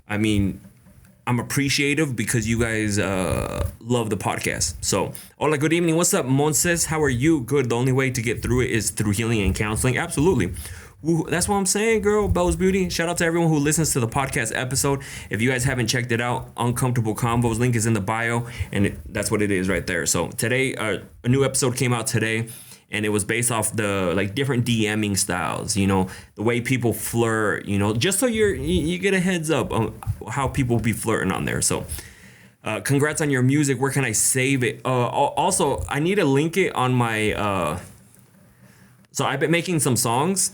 I mean, I'm appreciative because you guys love the podcast. So, hola, good evening. What's up, Monses? How are you? Good. The only way to get through it is through healing and counseling. Absolutely. Ooh, that's what I'm saying, girl. Bell's Beauty. Shout out to everyone who listens to the podcast episode. If you guys haven't checked it out, Uncomfortable Combos, link is in the bio, and that's what it is right there. So today, a new episode came out today, and it was based off the different DMing styles. You know, the way people flirt. You know, just so you get a heads up on how people be flirting on there. So. Congrats on your music. Where can I save it? Also, I need to link it on my. So I've been making some songs.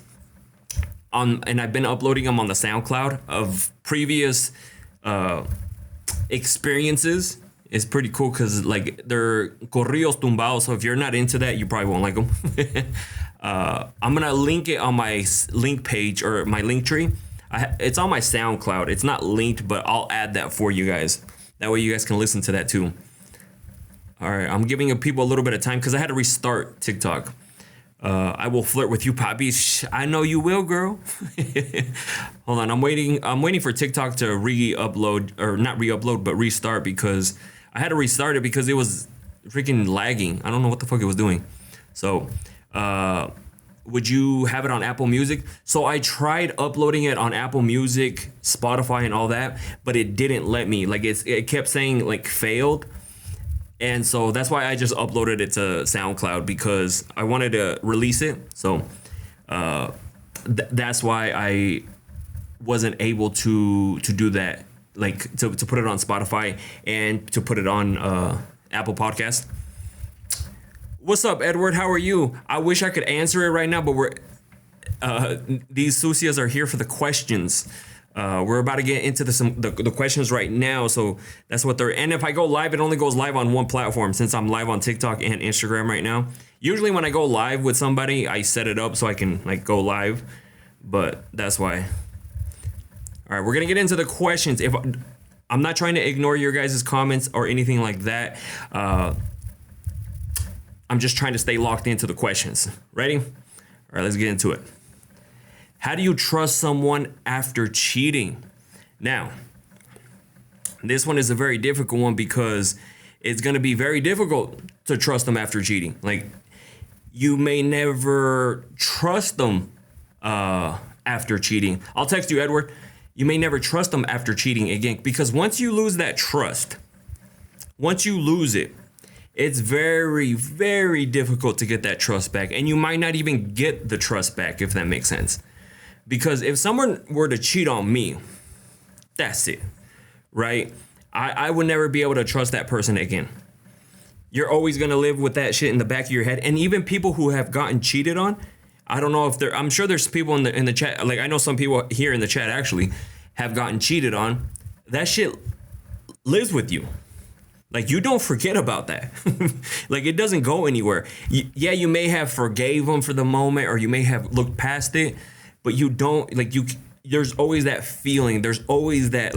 And I've been uploading them on the SoundCloud of previous experiences. It's pretty cool because they're corridos tumbados. So if you're not into that, you probably won't like them. I'm gonna link it on my link page or my link tree. It's on my SoundCloud. It's not linked, but I'll add that for you guys. That way you guys can listen to that too. All right, I'm giving people a little bit of time because I had to restart TikTok. I will flirt with you, Poppy. I know you will, girl. Hold on, I'm waiting for TikTok to re-upload, or not re-upload, but restart, because I had to restart it because it was freaking lagging. I don't know what the fuck it was doing. So, would you have it on Apple Music? So I tried uploading it on Apple Music, Spotify, and all that, but it didn't let me. It kept saying failed. And so that's why I just uploaded it to SoundCloud, because I wanted to release it. So that's why I wasn't able to do that, to put it on Spotify and to put it on Apple Podcast. What's up, Edward? How are you? I wish I could answer it right now, but these sucias are here for the questions. We're about to get into the questions right now, so that's what they're. And if I go live, it only goes live on one platform, since I'm live on TikTok and Instagram right now. Usually when I go live with somebody, I set it up so I can go live, but that's why. All right, we're gonna get into the questions. If I'm not trying to ignore your guys' comments or anything like that, I'm just trying to stay locked into the questions. Ready? All right, let's get into it. How do you trust someone after cheating? Now, this one is a very difficult one because it's going to be very difficult to trust them after cheating. You may never trust them after cheating. I'll text you, Edward. You may never trust them after cheating again, because once you lose that trust, once you lose it, it's very, very difficult to get that trust back. And you might not even get the trust back, if that makes sense. Because if someone were to cheat on me, that's it, right? I would never be able to trust that person again. You're always going to live with that shit in the back of your head. And even people who have gotten cheated on, I don't know if I'm sure there's people in the chat. I know some people here in the chat actually have gotten cheated on. That shit lives with you. You don't forget about that. It doesn't go anywhere. You may have forgave them for the moment, or you may have looked past it. But you don't, there's always that feeling. There's always that,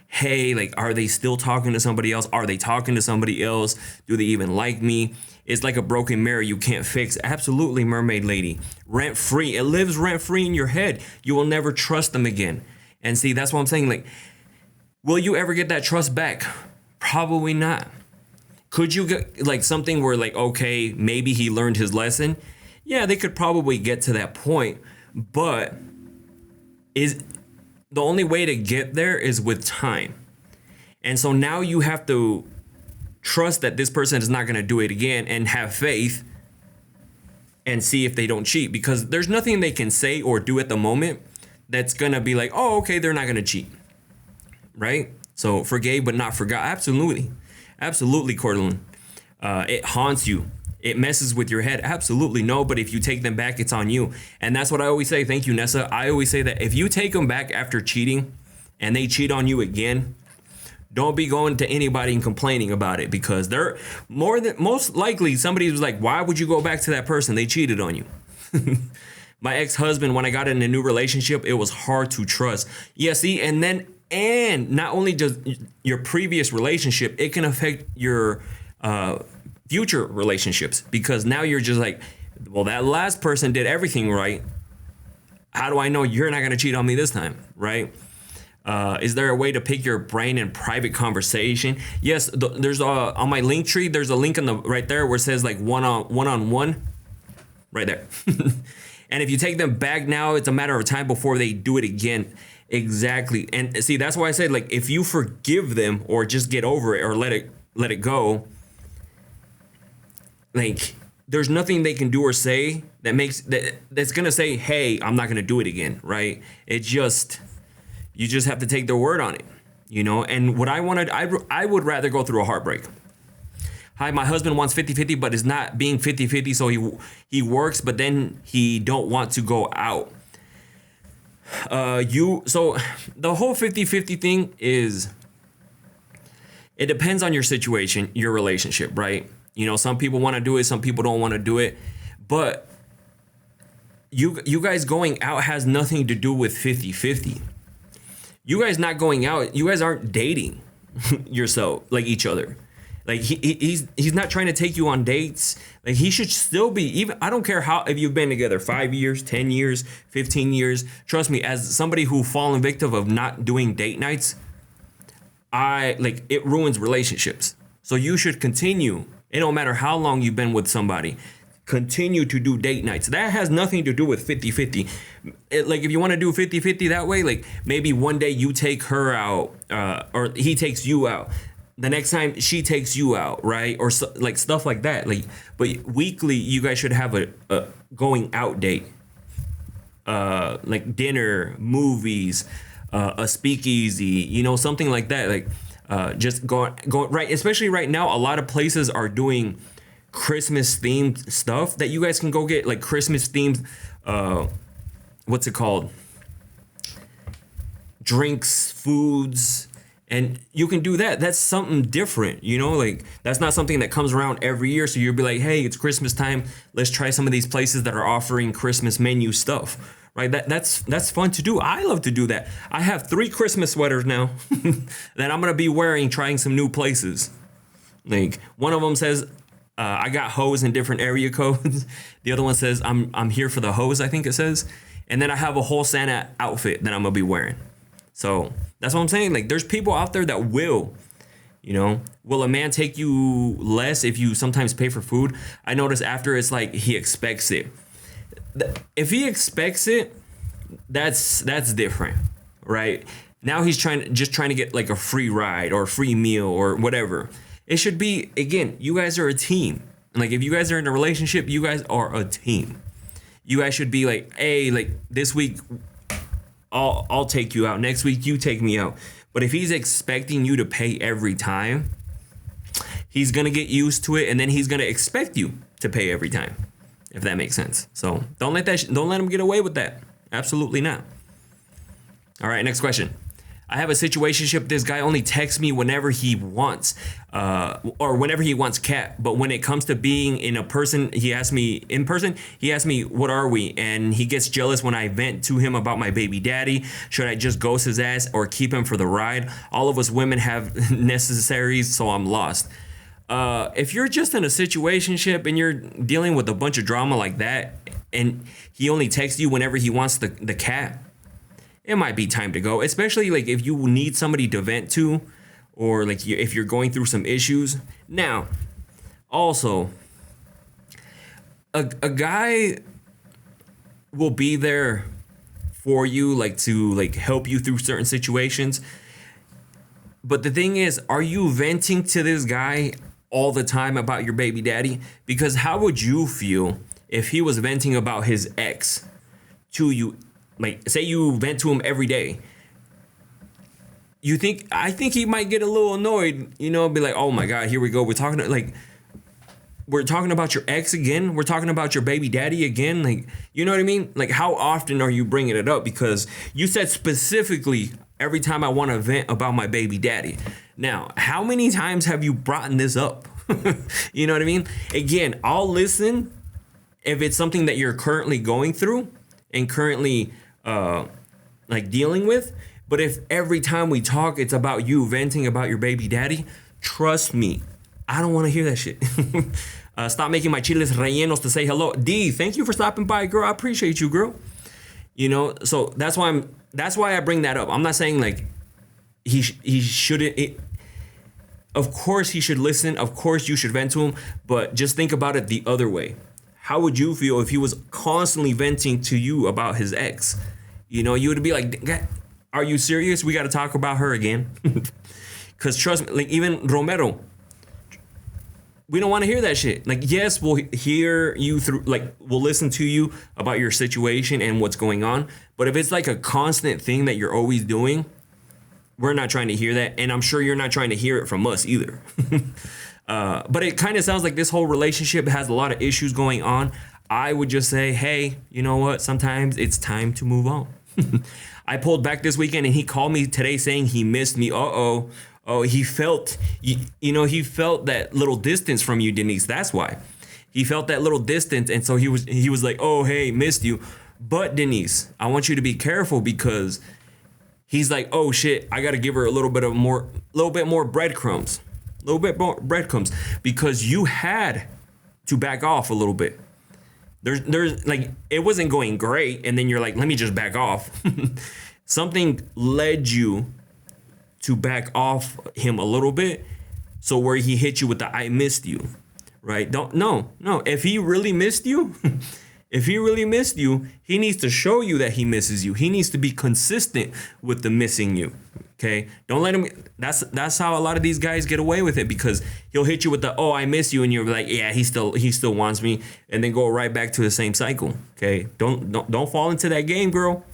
hey, are they still talking to somebody else? Are they talking to somebody else? Do they even like me? It's like a broken mirror you can't fix. Absolutely, mermaid lady. Rent free. It lives rent free in your head. You will never trust them again. And see, that's what I'm saying. Will you ever get that trust back? Probably not. Could you get, something where, okay, maybe he learned his lesson? Yeah, they could probably get to that point. But is the only way to get there is with time. And so now you have to trust that this person is not going to do it again, and have faith and see if they don't cheat, because there's nothing they can say or do at the moment that's going to be oh, okay, they're not going to cheat. Right? So forgave but not forgot. Absolutely. Absolutely, Cordeline. It haunts you. It messes with your head. Absolutely no, but if you take them back, it's on you. And that's what I always say. Thank you, Nessa. I always say that if you take them back after cheating and they cheat on you again, don't be going to anybody and complaining about it, because they're most likely somebody was why would you go back to that person? They cheated on you. My ex-husband, when I got in a new relationship, it was hard to trust. Yeah, see, and not only does your previous relationship, it can affect your future relationships, because now you're just well, that last person did everything right. How do I know you're not going to cheat on me this time, right? Is there a way to pick your brain in private conversation? Yes, there's on my link tree. There's a link on the right there where it says like one on one, right there. And if you take them back now, it's a matter of time before they do it again. Exactly. And see, that's why I said, like, if you forgive them or just get over it or let it go, like, there's nothing they can do or say that's gonna say, hey, I'm not gonna do it again, right? You just have to take their word on it, And what I would rather go through a heartbreak. Hi, my husband wants 50-50, but is not being 50-50, so he works, but then he don't want to go out. So the whole 50-50 thing is, it depends on your situation, your relationship, right? Some people want to do it, some people don't want to do it, but you guys going out has nothing to do with 50-50. You guys not going out, you guys aren't dating yourself, like each other. Like he's not trying to take you on dates. Like he should still be, even, I don't care if you've been together 5 years, 10 years, 15 years. Trust me, as somebody who fallen victim of not doing date nights, it ruins relationships. So you should continue. It don't matter how long you've been with somebody. Continue to do date nights. That has nothing to do with 50-50. Like if you want to do 50-50 that way, like maybe one day you take her out, or he takes you out. The next time she takes you out, right? Or like stuff like that. Like, but weekly you guys should have a going out date. Like dinner, movies, a speakeasy, something like that. Like just going right, especially right now, a lot of places are doing Christmas themed stuff that you guys can go get, like Christmas themed what's it called? Drinks, foods. And you can do that. That's something different, like that's not something that comes around every year. So you'll be like, hey, it's Christmas time. Let's try some of these places that are offering Christmas menu stuff, right? That's fun to do. I love to do that. I have 3 Christmas sweaters now that I'm going to be wearing, trying some new places. Like one of them says, I got hoes in different area codes. The other one says, I'm here for the hoes, I think it says. And then I have a whole Santa outfit that I'm going to be wearing. So that's what I'm saying. Like, there's people out there that will a man take you less if you sometimes pay for food? I notice after it's like he expects it. If he expects it, that's different, right? Now he's trying to get like a free ride or a free meal or whatever. It should be, again, you guys are a team. And like, if you guys are in a relationship, you guys are a team. You guys should be like, hey, like this week, I'll take you out. Next week, you take me out. But if he's expecting you to pay every time, he's going to get used to it. And then he's going to expect you to pay every time, if that makes sense. So don't let him get away with that. Absolutely not. All right, next question. I have a situationship. This guy only texts me whenever he wants, or whenever he wants cat. But when it comes to being in person, he asks me, what are we? And he gets jealous when I vent to him about my baby daddy. Should I just ghost his ass or keep him for the ride? All of us women have necessaries, so I'm lost. If you're just in a situationship and you're dealing with a bunch of drama like that, and he only texts you whenever he wants the cat, it might be time to go, especially like if you need somebody to vent to, or like if you're going through some issues. Now, also, a guy will be there for you, like to like help you through certain situations. But the thing is, are you venting to this guy all the time about your baby daddy? Because how would you feel if he was venting about his ex to you? Like, say you vent to him every day. I think he might get a little annoyed, be like, oh my God, here we go. We're talking about your ex again. We're talking about your baby daddy again. Like, you know what I mean? Like, how often are you bringing it up? Because you said specifically, every time I want to vent about my baby daddy. Now, how many times have you brought this up? You know what I mean? Again, I'll listen if it's something that you're currently going through and currently like dealing with. But if every time we talk, it's about you venting about your baby daddy, trust me, I don't want to hear that shit. Stop making my chiles rellenos to say hello. D, thank you for stopping by, girl. I appreciate you, girl. So that's why I bring that up. I'm not saying like he shouldn't. Of course, he should listen. Of course, you should vent to him. But just think about it the other way. How would you feel if he was constantly venting to you about his ex? You would be like, are you serious? We got to talk about her again. Because trust me, like even Romero, we don't want to hear that shit. Like, yes, we'll hear you through, like, we'll listen to you about your situation and what's going on. But if it's like a constant thing that you're always doing, we're not trying to hear that. And I'm sure you're not trying to hear it from us either. But it kind of sounds like this whole relationship has a lot of issues going on. I would just say, hey, you know what? Sometimes it's time to move on. I pulled back this weekend and he called me today saying he missed me. Oh, he felt, he felt that little distance from you, Denise. That's why. He felt that little distance. And so he was like, oh, hey, missed you. But Denise, I want you to be careful because he's like, oh shit, I got to give her a little bit more breadcrumbs. Because you had to back off a little bit. There's like, it wasn't going great. And then you're like, let me just back off. Something led you to back off him a little bit. So where he hit you with the, I missed you, right? No. If he really missed you, he needs to show you that he misses you. He needs to be consistent with the missing you. Okay, don't let him. That's how a lot of these guys get away with it, because he'll hit you with the, oh, I miss you, and you're like, yeah, he still wants me, and then go right back to the same cycle. Okay, don't fall into that game, girl.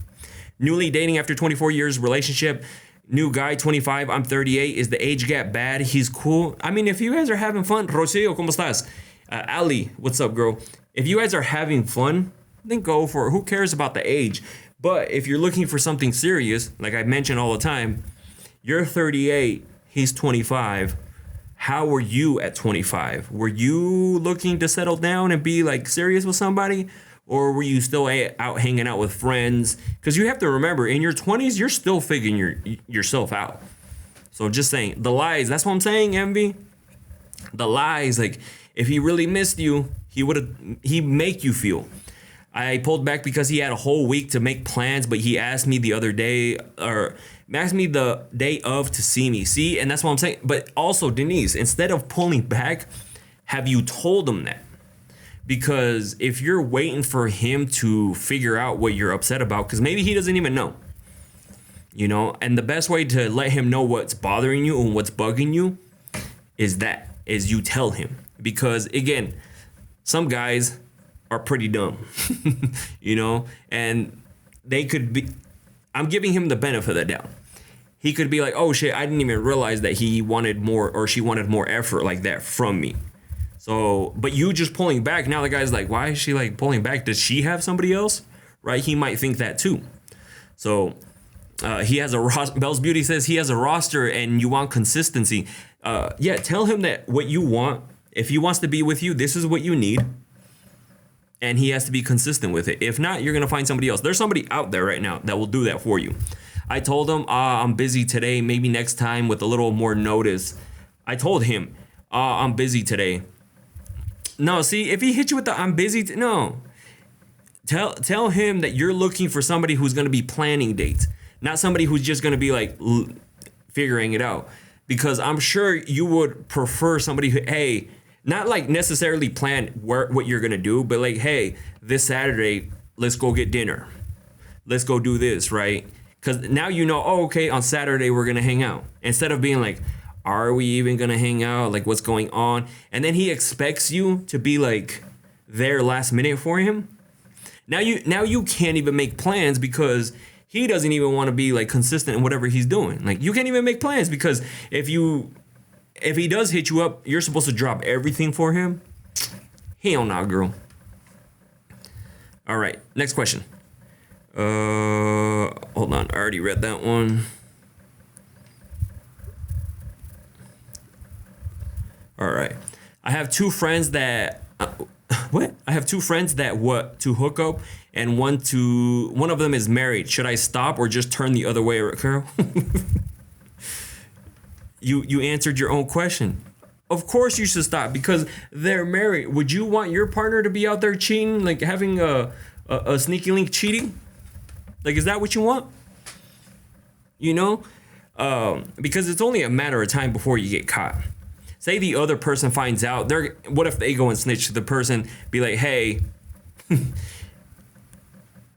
Newly dating after 24 years relationship. New guy, 25. I'm 38. Is the age gap bad? He's cool. I mean, if you guys are having fun, Rocio, ¿cómo estás? Ali, what's up, girl? If you guys are having fun, then go for it. Who cares about the age? But if you're looking for something serious, like I mention all the time, you're 38, he's 25. How were you at 25? Were you looking to settle down and be like serious with somebody? Or were you still out hanging out with friends? Because you have to remember, in your 20s, you're still figuring yourself out. So just saying, the lies, that's what I'm saying, Envy. The lies, like, if he really missed you, he'd make you feel. I pulled back because he had a whole week to make plans, but he asked me the other day, or asked me the day of to see me. See, and that's what I'm saying. But also, Denise, instead of pulling back, have you told him that? Because if you're waiting for him to figure out what you're upset about, because maybe he doesn't even know, and the best way to let him know what's bothering you and what's bugging you is you tell him. Because again, some guys are pretty dumb, and they could be, I'm giving him the benefit of the doubt. He could be like, oh shit, I didn't even realize that he wanted more, or she wanted more effort like that from me. So, but you just pulling back, now the guy's like, why is she like pulling back? Does she have somebody else? Right? He might think that too. So he has a roster. Bell's Beauty says he has a roster and you want consistency. Yeah, tell him that what you want. If he wants to be with you, this is what you need. And he has to be consistent with it. If not, you're going to find somebody else. There's somebody out there right now that will do that for you. I told him, I'm busy today. Maybe next time with a little more notice. I told him, I'm busy today. No, see, if he hit you with the I'm busy, no. Tell him that you're looking for somebody who's going to be planning dates. Not somebody who's just going to be like figuring it out. Because I'm sure you would prefer somebody who, hey, not like necessarily plan what you're going to do, but like, hey, this Saturday, let's go get dinner. Let's go do this, right? Because now oh, okay, on Saturday, we're going to hang out. Instead of being like, are we even going to hang out? Like, what's going on? And then he expects you to be like there last minute for him. Now you can't even make plans because he doesn't even want to be like consistent in whatever he's doing. Like, you can't even make plans because if he does hit you up, you're supposed to drop everything for him. Hell no, girl. All right, next question. Hold on, I already read that one. All right, I have two friends that what? I have two friends that to hook up, and one of them is married. Should I stop or just turn the other way, Carol? You answered your own question. Of course you should stop because they're married. Would you want your partner to be out there cheating, like having a sneaky link cheating? Like, is that what you want? Because it's only a matter of time before you get caught. Say the other person finds out, what if they go and snitch to the person, be like, hey,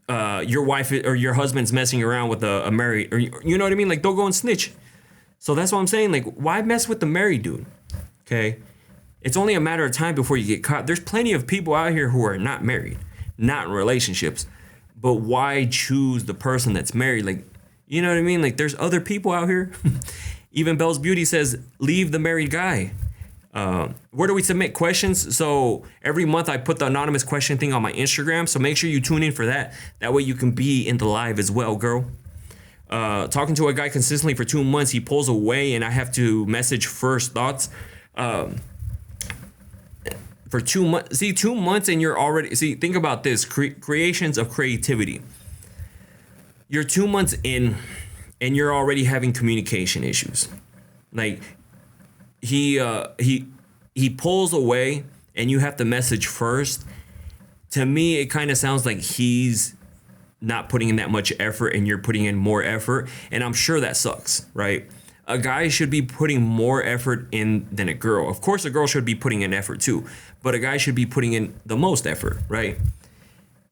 your wife or your husband's messing around with a married, or you know what I mean? Like, they'll go and snitch. So that's what I'm saying. Like, why mess with the married dude? Okay. It's only a matter of time before you get caught. There's plenty of people out here who are not married, not in relationships. But why choose the person that's married? Like, you know what I mean? Like, there's other people out here. Even Bell's Beauty says, leave the married guy. Where do we submit questions? So every month I put the anonymous question thing on my Instagram. So make sure you tune in for that. That way you can be in the live as well, girl. Talking to a guy consistently for 2 months, he pulls away and I have to message first thoughts. For 2 months, 2 months and you're already, think about this, creations of creativity. You're 2 months in and you're already having communication issues. Like, he pulls away and you have to message first. To me, it kind of sounds like he's not putting in that much effort and you're putting in more effort. And I'm sure that sucks, right? A guy should be putting more effort in than a girl. Of course, a girl should be putting in effort too, but a guy should be putting in the most effort, right?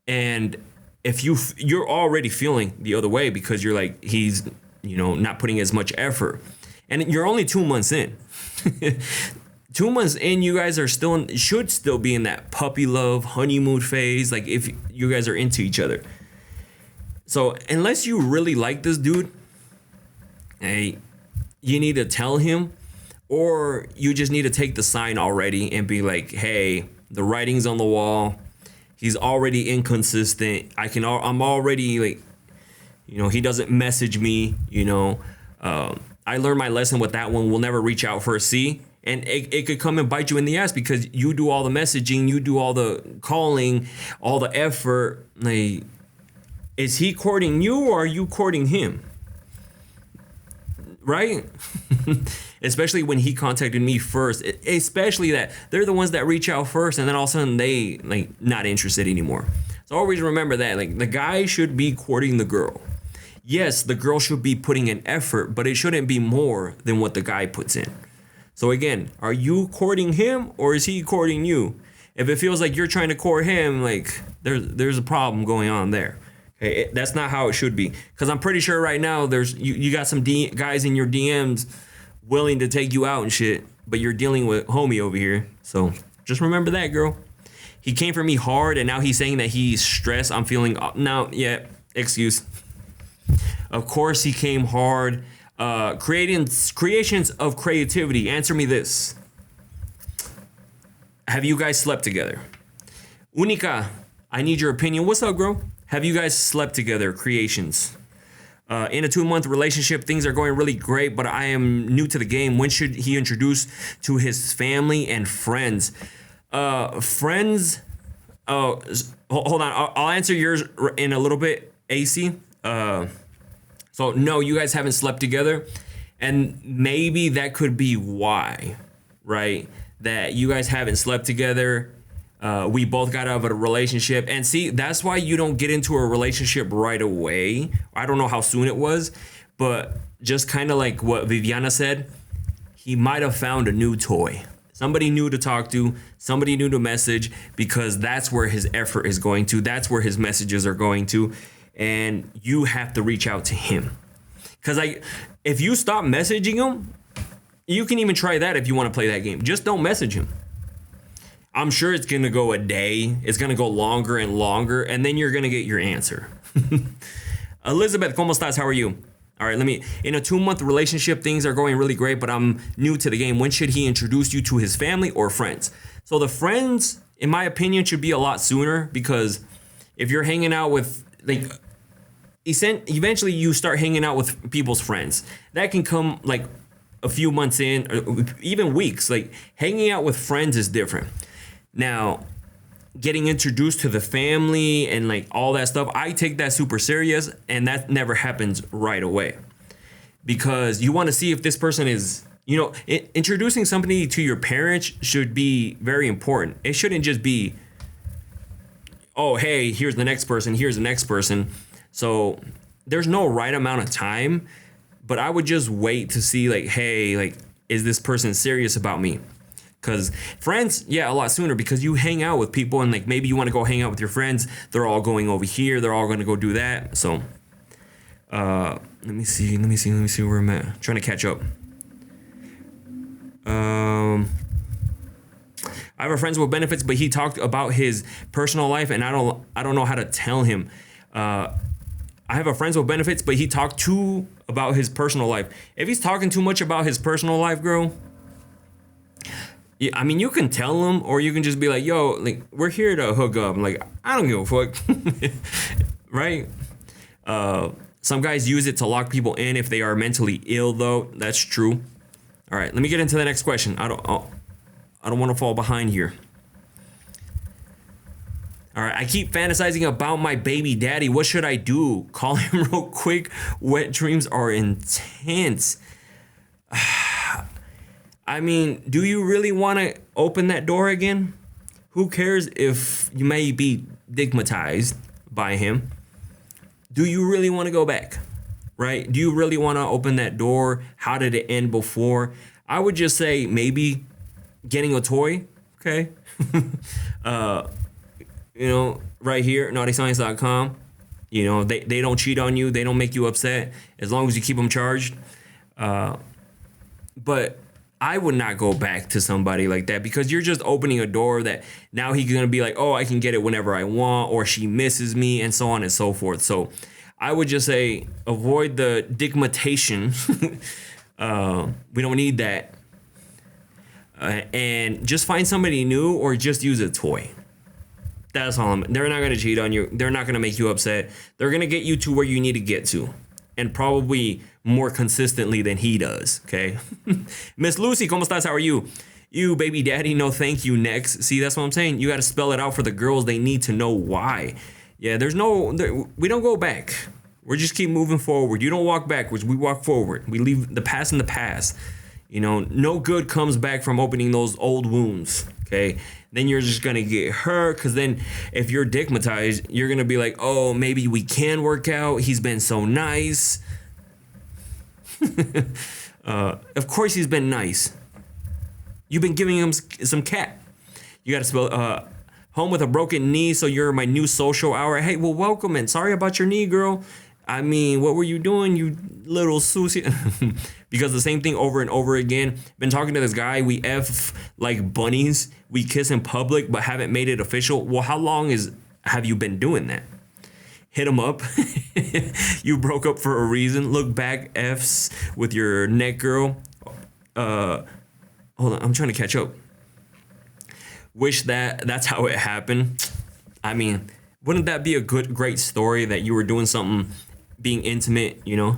And if you're already feeling the other way because you're like, he's, not putting as much effort, and you're only 2 months in. 2 months in, you guys are should still be in that puppy love honeymoon phase. Like, if you guys are into each other. So unless you really like this dude, hey, you need to tell him, or you just need to take the sign already and be like, hey, the writing's on the wall. He's already inconsistent. I'm already like, he doesn't message me, I learned my lesson with that one. We'll never reach out for a C. And it could come and bite you in the ass because you do all the messaging, you do all the calling, all the effort. Like, is he courting you or are you courting him? Right? Especially when he contacted me first. Especially that they're the ones that reach out first and then all of a sudden they not interested anymore. So always remember that. Like, the guy should be courting the girl. Yes, the girl should be putting in effort, but it shouldn't be more than what the guy puts in. So again, are you courting him or is he courting you? If it feels like you're trying to court him, like, there's a problem going on there. Okay, that's not how it should be. Because I'm pretty sure right now you got some guys in your DMs willing to take you out and shit, but you're dealing with homie over here. So just remember that, girl. He came for me hard and now he's saying that he's stressed. I'm feeling excuse. Of course he came hard. Creations of creativity. Answer me this. Have you guys slept together? Unica, I need your opinion. What's up, girl? Have you guys slept together? Creations. In a 2-month relationship, things are going really great, but I am new to the game. When should he introduce to his family and friends? Friends. Oh, hold on. I'll answer yours in a little bit, AC. So no, you guys haven't slept together, and maybe that could be why, right? That you guys haven't slept together. We both got out of a relationship, and see, that's why you don't get into a relationship right away. I don't know how soon it was, but just kind of like what Viviana said, he might have found a new toy. Somebody new to talk to, somebody new to message, because that's where his effort is going to. That's where his messages are going to. And you have to reach out to him. Because if you stop messaging him, you can even try that if you want to play that game. Just don't message him. I'm sure it's going to go a day. It's going to go longer and longer. And then you're going to get your answer. Elizabeth, ¿cómo estás? How are you? All right, in a 2-month relationship, things are going really great, but I'm new to the game. When should he introduce you to his family or friends? So the friends, in my opinion, should be a lot sooner, because if you're hanging out with, eventually you start hanging out with people's friends. That can come like a few months in, or even weeks. Like, hanging out with friends is different. Now, getting introduced to the family and like all that stuff, I take that super serious, and that never happens right away, because you want to see if this person is, introducing somebody to your parents should be very important. It shouldn't just be, oh, hey, here's the next person, here's the next person. So there's no right amount of time, But I would just wait to see like, hey, like, is this person serious about me? Because friends, yeah, a lot sooner, because you hang out with people and like maybe you want to go hang out with your friends. They're all going over here. They're all going to go do that. So let me see where I'm at. Trying to catch up. I have a friend with benefits, but he talked about his personal life, and I don't know how to tell him. I have a friend with benefits, but he talked too about his personal life. If he's talking too much about his personal life, girl, yeah, I mean, you can tell him, or you can just be like, yo, like, we're here to hook up. Like, I don't give a fuck. Right? Some guys use it to lock people in if they are mentally ill, though. That's true. All right, let me get into the next question. I don't want to fall behind here. All right, I keep fantasizing about my baby daddy. What should I do? Call him real quick. Wet dreams are intense. I mean, do you really want to open that door again? Who cares if you may be stigmatized by him? Do you really want to go back? Right? Do you really want to open that door? How did it end before? I would just say maybe getting a toy. Okay. Right here, naughtyscience.com. They don't cheat on you. They don't make you upset as long as you keep them charged. But I would not go back to somebody like that, because you're just opening a door that now he's going to be like, oh, I can get it whenever I want, or she misses me, and so on and so forth. So I would just say avoid the stigmatization. We don't need that. And just find somebody new, or just use a toy. That's all. They're not going to cheat on you. They're not going to make you upset. They're going to get you to where you need to get to. And probably more consistently than he does, okay? Miss Lucy, ¿cómo estás? How are you? You, baby daddy, no thank you, next. See, that's what I'm saying. You got to spell it out for the girls. They need to know why. Yeah, we don't go back. We just keep moving forward. You don't walk backwards. We walk forward. We leave the past in the past. No good comes back from opening those old wounds, okay? Then you're just going to get hurt, because then if you're stigmatized, you're going to be like, oh, maybe we can work out. He's been so nice. Of course he's been nice. You've been giving him some cat. You got to spell home with a broken knee, so you're my new social hour. Hey, well, welcome, and sorry about your knee, girl. I mean, what were you doing, you little Susie? Because the same thing over and over again. Been talking to this guy. We F like bunnies. We kiss in public, but haven't made it official. Well, how long have you been doing that? Hit him up. You broke up for a reason. Look back, F's with your neck, girl. Hold on, I'm trying to catch up. Wish that's how it happened. I mean, wouldn't that be a great story that you were doing something, being intimate, do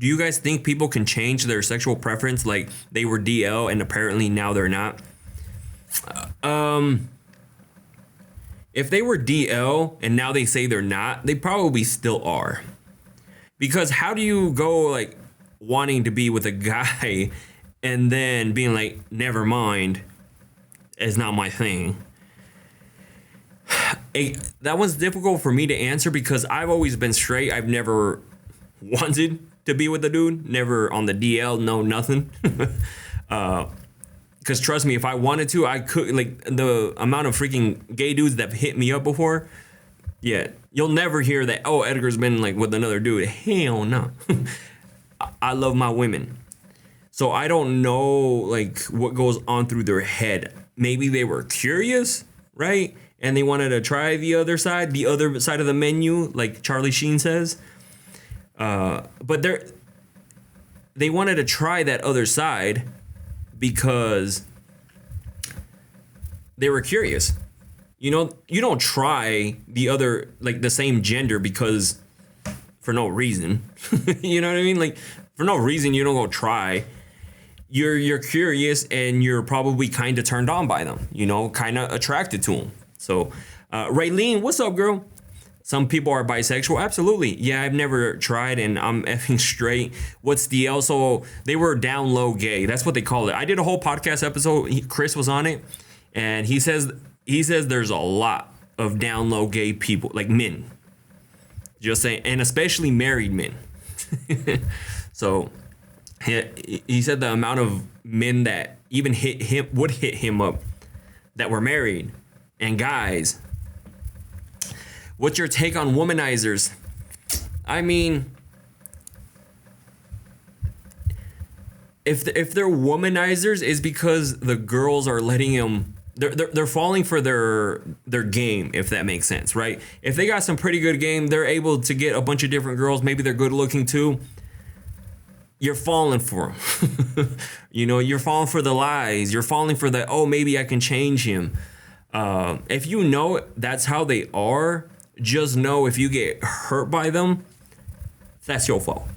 you guys think people can change their sexual preference? Like they were DL and apparently now they're not. If they were DL and now they say they're not, they probably still are. Because how do you go like wanting to be with a guy and then being like, never mind, it's not my thing? That one's difficult for me to answer, because I've always been straight. I've never wanted to be with a dude, never on the DL, no nothing. Because trust me, if I wanted to, I could. Like the amount of freaking gay dudes that hit me up before, yeah, you'll never hear that, oh, Edgar's been like with another dude. Hell no. I love my women. So I don't know like what goes on through their head. Maybe they were curious, right? And they wanted to try the other side of the menu, like Charlie Sheen says. But they wanted to try that other side because they were curious. You don't try the other, like the same gender, because for no reason. You know what I mean? Like for no reason, you don't go try. You're curious, and you're probably kind of turned on by them, kind of attracted to them. So, Raylene, what's up, girl? Some people are bisexual. Absolutely. Yeah, I've never tried, and I'm effing straight. What's DL? So they were down low gay. That's what they call it. I did a whole podcast episode. Chris was on it, and he says there's a lot of down low gay people, like men. Just saying, and especially married men. So he said the amount of men that even hit him up that were married, and guys. What's your take on womanizers? I mean, if they're womanizers, is because the girls are letting them. They're falling for their game, if that makes sense, right? If they got some pretty good game, they're able to get a bunch of different girls. Maybe they're good looking too. You're falling for them. You're falling for the lies. You're falling for the, oh, maybe I can change him. If you know that's how they are, just know if you get hurt by them, that's your fault.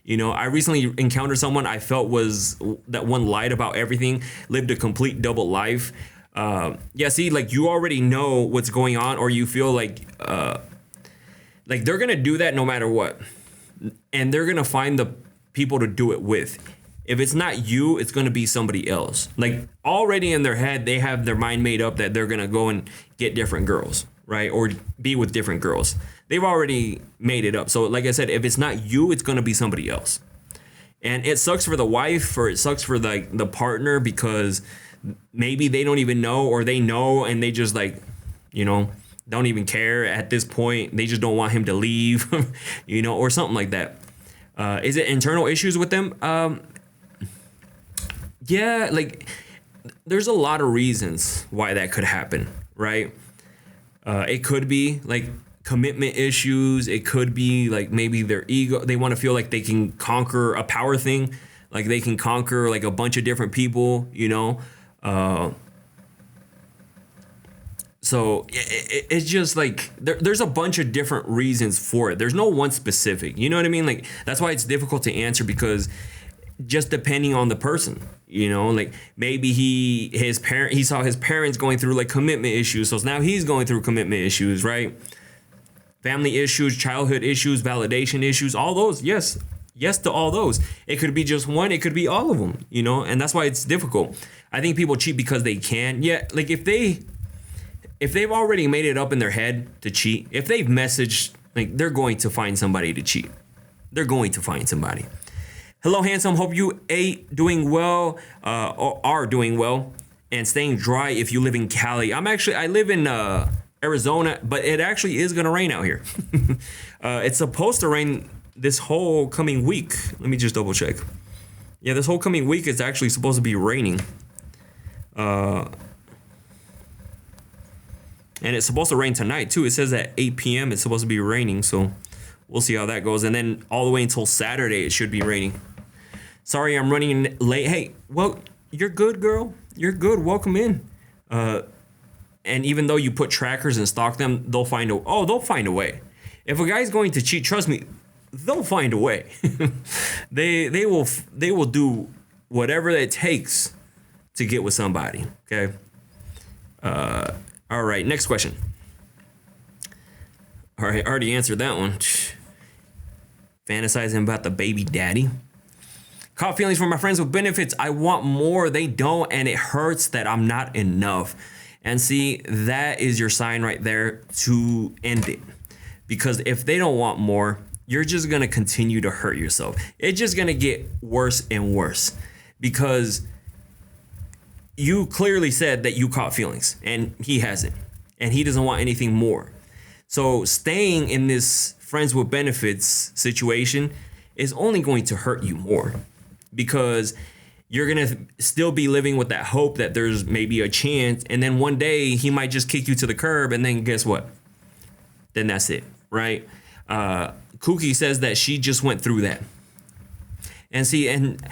I recently encountered someone I felt was that one lied about everything, lived a complete double life. You already know what's going on, or you feel like they're gonna do that no matter what, and they're gonna find the people to do it with. If it's not you, it's gonna be somebody else. Like already in their head, they have their mind made up that they're gonna go and get different girls, right? Or be with different girls. They've already made it up. So like I said, if it's not you, it's gonna be somebody else. And it sucks for the wife, or it sucks for the partner, because maybe they don't even know, or they know and they just don't even care at this point. They just don't want him to leave, or something like that. Is it internal issues with them? Yeah, there's a lot of reasons why that could happen, right? It could be like commitment issues. It could be like maybe their ego. They want to feel like they can conquer a power thing, like they can conquer like a bunch of different people, So it's just like there's a bunch of different reasons for it. There's no one specific. You know what I mean? Like that's why it's difficult to answer, because just depending on the person, like maybe he saw his parents going through like commitment issues, so now he's going through commitment issues, right? Family issues, childhood issues, validation issues, all those. Yes to all those. It could be just one, it could be all of them, and that's why it's difficult. I think people cheat because they can. Yeah, like if they've already made it up in their head to cheat, if they've messaged, like they're going to find somebody to cheat. They're going to find somebody. Hello, handsome. Hope you doing well, or are doing well, and staying dry if you live in Cali. I live in Arizona, but it actually is gonna rain out here. It's supposed to rain this whole coming week. Let me just double check. Yeah, this whole coming week it's actually supposed to be raining. And it's supposed to rain tonight too. It says at 8 p.m. it's supposed to be raining, so we'll see how that goes. And then all the way until Saturday it should be raining. Sorry, I'm running late. Hey, well, you're good, girl. You're good. Welcome in. And even though you put trackers and stalk them, they'll find a way. If a guy's going to cheat, trust me, they'll find a way. they will do whatever it takes to get with somebody. Okay. All right. Next question. All right, I already answered that one. Fantasizing about the baby daddy. Caught feelings from my friends with benefits. I want more. They don't, and it hurts that I'm not enough. And see, that is your sign right there to end it. Because if they don't want more, you're just going to continue to hurt yourself. It's just going to get worse and worse. Because you clearly said that you caught feelings, and he hasn't. And he doesn't want anything more. So staying in this friends with benefits situation is only going to hurt you more. Because you're going to still be living with that hope that there's maybe a chance. And then one day he might just kick you to the curb. And then guess what? Then that's it, right? Kookie says that she just went through that. And see, and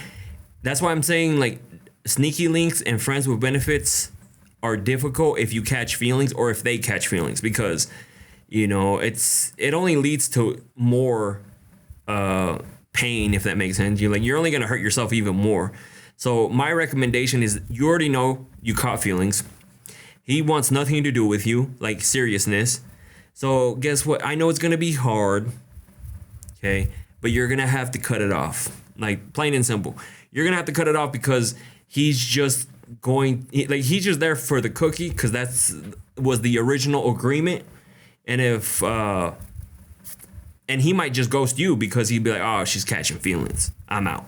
that's why I'm saying like sneaky links and friends with benefits are difficult if you catch feelings or if they catch feelings. Because, it only leads to more pain, if that makes sense. You're only going to hurt yourself even more. So my recommendation is you already know you caught feelings. He wants nothing to do with you, like seriousness. So guess what? I know it's going to be hard. Okay. But you're going to have to cut it off. Like plain and simple. You're going to have to cut it off because he's just there for the cookie. Because that's was the original agreement, and if and he might just ghost you because he'd be like, oh, she's catching feelings, I'm out.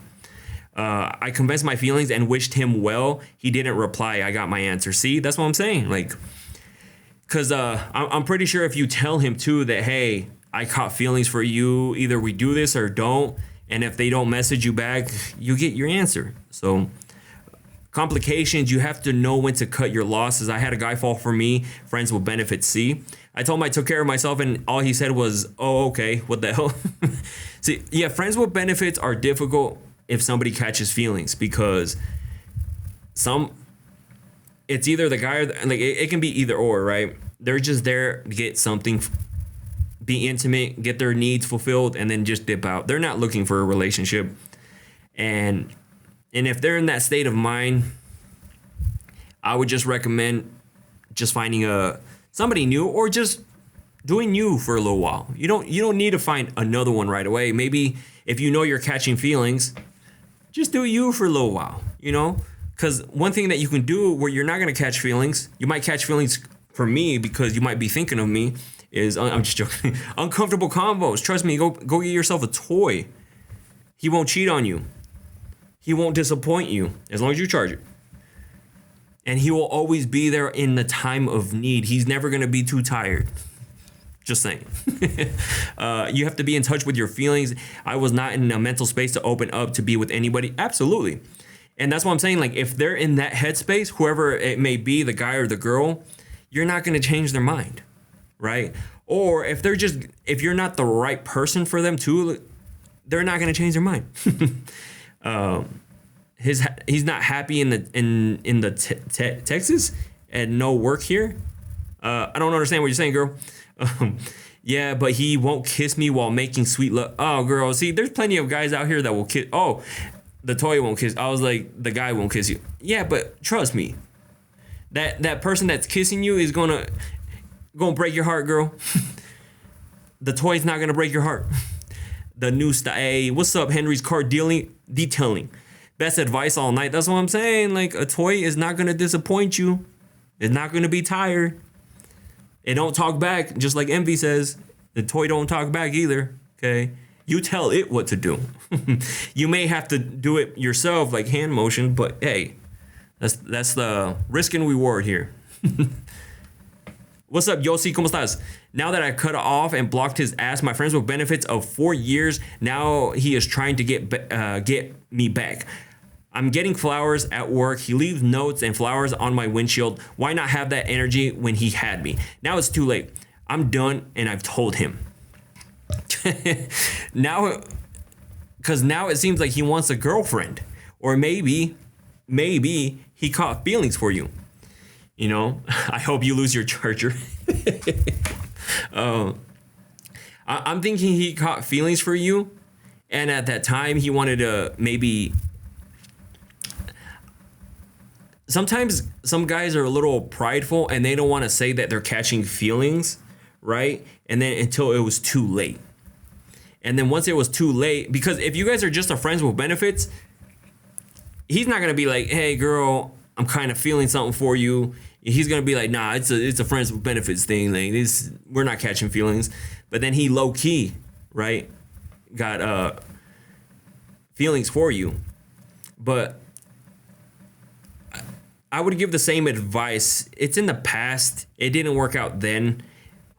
I confessed my feelings and wished him well. He didn't reply. I got my answer. See, that's what I'm saying. Like, because I'm pretty sure if you tell him too that, hey, I caught feelings for you, either we do this or don't, and if they don't message you back, you get your answer. So complications, you have to know when to cut your losses. I had a guy fall for me. Friends will benefit. See, I told him I took care of myself, and all he said was, oh, okay, what the hell? See, yeah, friends with benefits are difficult if somebody catches feelings, because it's either the guy or like it can be either or, right? They're just there to get something, be intimate, get their needs fulfilled, and then just dip out. They're not looking for a relationship. And if they're in that state of mind, I would just recommend just finding somebody new, or just doing you for a little while. You don't need to find another one right away. Maybe if you know you're catching feelings, just do you for a little while, Because one thing that you can do where you're not going to catch feelings, you might catch feelings for me because you might be thinking of me, is, I'm just joking, uncomfortable combos. Trust me, go get yourself a toy. He won't cheat on you. He won't disappoint you as long as you charge it. And he will always be there in the time of need. He's never going to be too tired. Just saying. You have to be in touch with your feelings. I was not in a mental space to open up to be with anybody. Absolutely. And that's what I'm saying. Like, if they're in that headspace, whoever it may be, the guy or the girl, you're not going to change their mind, right? Or if you're not the right person for them too, they're not going to change their mind. He's not happy in the Texas and no work here. I don't understand what you're saying, girl. Yeah, but he won't kiss me while making sweet love. Oh, girl, see, there's plenty of guys out here that will kiss. Oh, the toy won't kiss. I was like, the guy won't kiss you. Yeah, but trust me, that person that's kissing you is gonna break your heart, girl. The toy's not gonna break your heart. The new style. Hey, what's up, Henry's car detailing? Best advice all night. That's what I'm saying. Like, a toy is not gonna disappoint you. It's not gonna be tired. It don't talk back, just like Envy says. The toy don't talk back either, okay? You tell it what to do. You may have to do it yourself, like hand motion, but hey, that's the risk and reward here. What's up, Yossi? ¿Cómo estás? Now that I cut off and blocked his ass, my friends with benefits of 4 years, now he is trying to get me back. I'm getting flowers at work. He leaves notes and flowers on my windshield. Why not have that energy when he had me? Now it's too late. I'm done, and I've told him. Because now it seems like he wants a girlfriend. Or maybe he caught feelings for you. I hope you lose your charger. I'm thinking he caught feelings for you. And at that time, he wanted to maybe... Sometimes some guys are a little prideful and they don't want to say that they're catching feelings, right? And then until it was too late. And then once it was too late, because if you guys are just a friends with benefits, he's not going to be like, hey, girl, I'm kind of feeling something for you. He's going to be like, nah, it's a friends with benefits thing. Like, we're not catching feelings. But then he low key, right, got feelings for you. But I would give the same advice. It's in the past. It didn't work out then.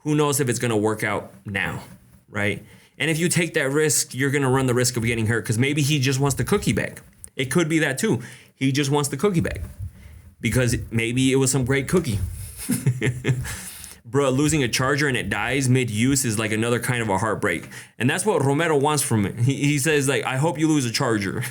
Who knows if it's going to work out now, right? And if you take that risk, you're going to run the risk of getting hurt, because maybe he just wants the cookie back. It could be that too. He just wants the cookie back because maybe it was some great cookie. Bruh, losing a charger and it dies mid-use is like another kind of a heartbreak. And that's what Romero wants from it. He says, like, I hope you lose a charger.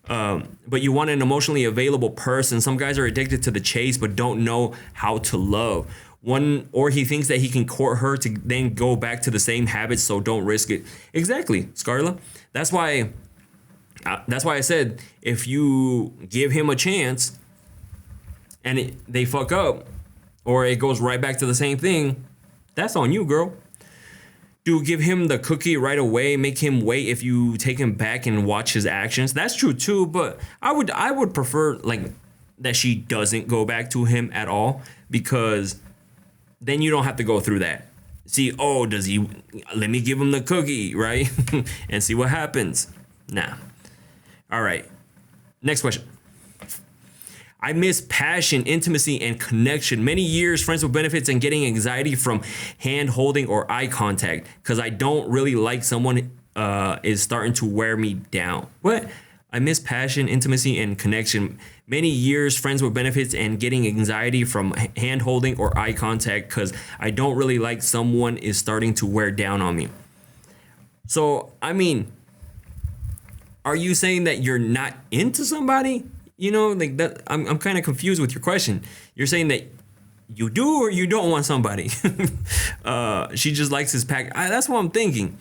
But you want an emotionally available person. Some guys are addicted to the chase but don't know how to love. Or he thinks that he can court her to then go back to the same habits, so don't risk it. Exactly, Scarla. That's why I said, if you give him a chance and they fuck up, or it goes right back to the same thing, that's on you, girl. Do give him the cookie right away. Make him wait if you take him back and watch his actions. That's true too, but I would prefer, like, that she doesn't go back to him at all, because then you don't have to go through that. See, oh, does he, let me give him the cookie, right? And see what happens. Nah. All right. Next question. I miss passion, intimacy, and connection. Many years, friends with benefits, and getting anxiety from hand holding or eye contact because I don't really like someone is starting to wear me down. What? I miss passion, intimacy, and connection. Many years, friends with benefits, and getting anxiety from hand holding or eye contact because I don't really like someone is starting to wear down on me. So, I mean, are you saying that you're not into somebody? You know, like that. I'm kind of confused with your question. You're saying that you do or you don't want somebody. She just likes his pack. That's what I'm thinking.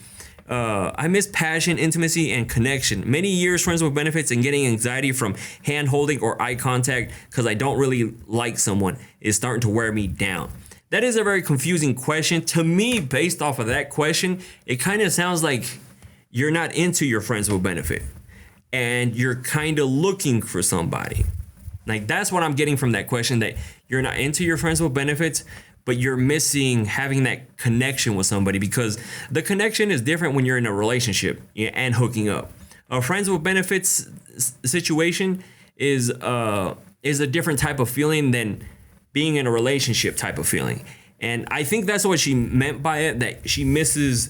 I miss passion, intimacy, and connection. Many years, friends with benefits, and getting anxiety from hand holding or eye contact because I don't really like someone is starting to wear me down. That is a very confusing question. To me, based off of that question, it kind of sounds like you're not into your friends with benefit and you're kind of looking for somebody. Like, that's what I'm getting from that question, that you're not into your friends with benefits, but you're missing having that connection with somebody, because the connection is different when you're in a relationship and hooking up. A friends with benefits situation is a different type of feeling than being in a relationship type of feeling. And I think that's what she meant by it, that she misses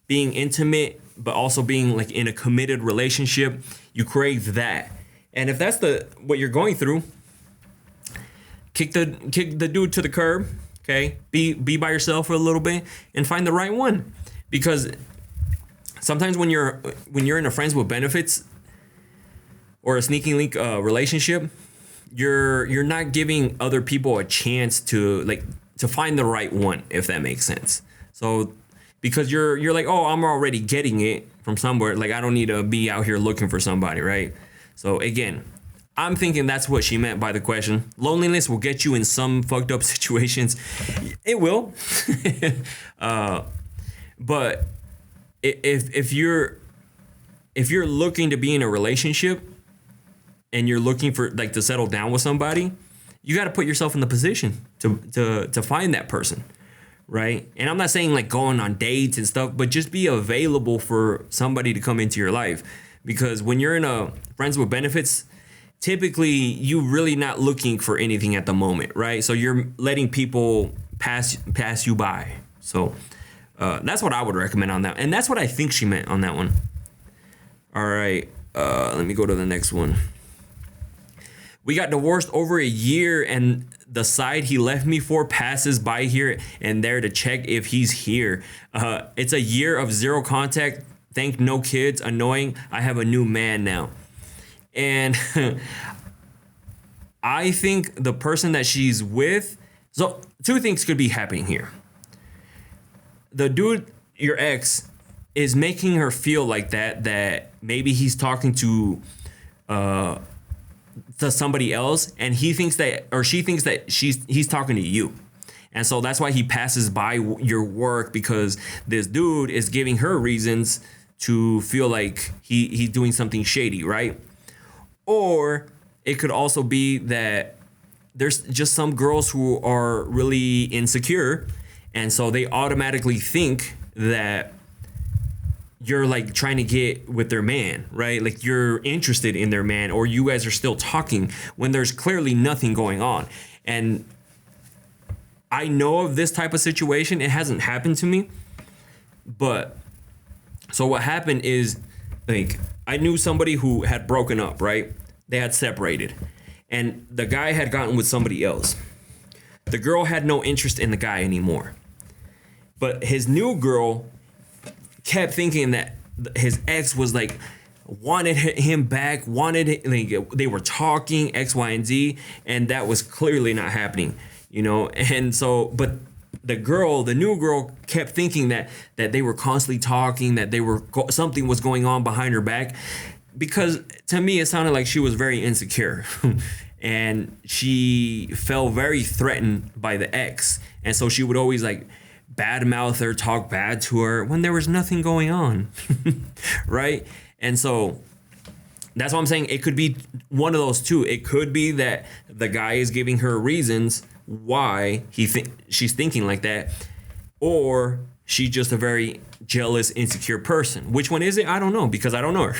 being intimate, but also being like in a committed relationship. You crave that. And if that's what you're going through, kick the dude to the curb. Okay, be by yourself for a little bit and find the right one, because sometimes when you're in a friends with benefits or a sneaky link relationship, you're not giving other people a chance to find the right one, if that makes sense. So because you're like, oh, I'm already getting it from somewhere, like I don't need to be out here looking for somebody, right? So again, I'm thinking that's what she meant by the question. Loneliness will get you in some fucked up situations. It will. But if you're looking to be in a relationship and you're looking for like to settle down with somebody, you got to put yourself in the position to find that person, right? And I'm not saying like going on dates and stuff, but just be available for somebody to come into your life. Because when you're in a friends with benefits, typically you really not looking for anything at the moment, right? So you're letting people pass you by. So that's what I would recommend on that. And that's what I think she meant on that one. All right, let me go to the next one. We got divorced over a year and the side he left me for passes by here and there to check if he's here. It's a year of zero contact. Thank no kids. Annoying. I have a new man now. And I think the person that she's with, so two things could be happening here. The dude, your ex, is making her feel like that maybe he's talking to somebody else, and he thinks that, or she thinks that he's talking to you. And so that's why he passes by your work, because this dude is giving her reasons to feel like he's doing something shady, right? Or it could also be that there's just some girls who are really insecure, and so they automatically think that you're like trying to get with their man, right? Like you're interested in their man, or you guys are still talking when there's clearly nothing going on. And I know of this type of situation. It hasn't happened to me, but so what happened is, like, I knew somebody who had broken up, right? They had separated, and the guy had gotten with somebody else. The girl had no interest in the guy anymore, but his new girl kept thinking that his ex was like wanted him back, like they were talking X, Y, and Z, and that was clearly not happening, you know. And so, but the new girl kept thinking that they were constantly talking, that something was going on behind her back, because to me it sounded like she was very insecure and she felt very threatened by the ex, and so she would always like badmouth her, talk bad to her when there was nothing going on. Right? And so that's what I'm saying. It could be one of those two. It could be that the guy is giving her reasons why she's thinking like that, or she's just a very jealous, insecure person. Which one is it? I don't know, because I don't know her.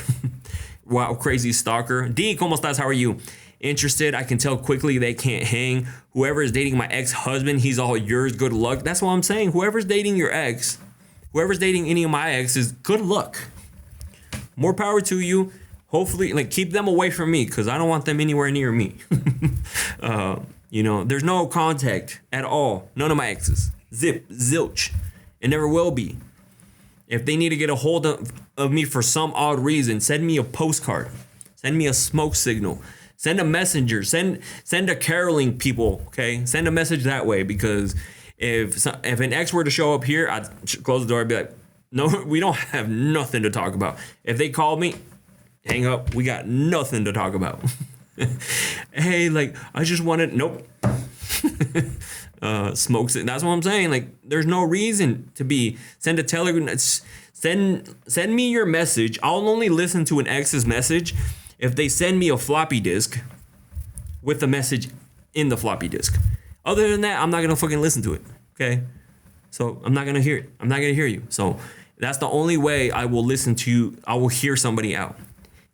Wow, crazy stalker. D, ¿cómo estás? How are you? Interested? I can tell quickly they can't hang. Whoever is dating my ex-husband, he's all yours. Good luck. That's what I'm saying. Whoever's dating your ex, whoever's dating any of my exes, good luck. More power to you. Hopefully, like, keep them away from me, because I don't want them anywhere near me. There's no contact at all. None of my exes. Zip, zilch. It never will be. If they need to get a hold of me for some odd reason, send me a postcard. Send me a smoke signal. Send a messenger. Send a caroling people, okay? Send a message that way, because if an ex were to show up here, I'd close the door and be like, no, we don't have nothing to talk about. If they called me, hang up. We got nothing to talk about. Hey, like, I just wanted, nope. Smokes it. That's what I'm saying. Like, there's no reason to send a telegram. Send me your message. I'll only listen to an ex's message if they send me a floppy disk with the message in the floppy disk. Other than that, I'm not gonna fucking listen to it. Okay, so I'm not gonna hear it. I'm not gonna hear you. So that's the only way I will listen to you. I will hear somebody out,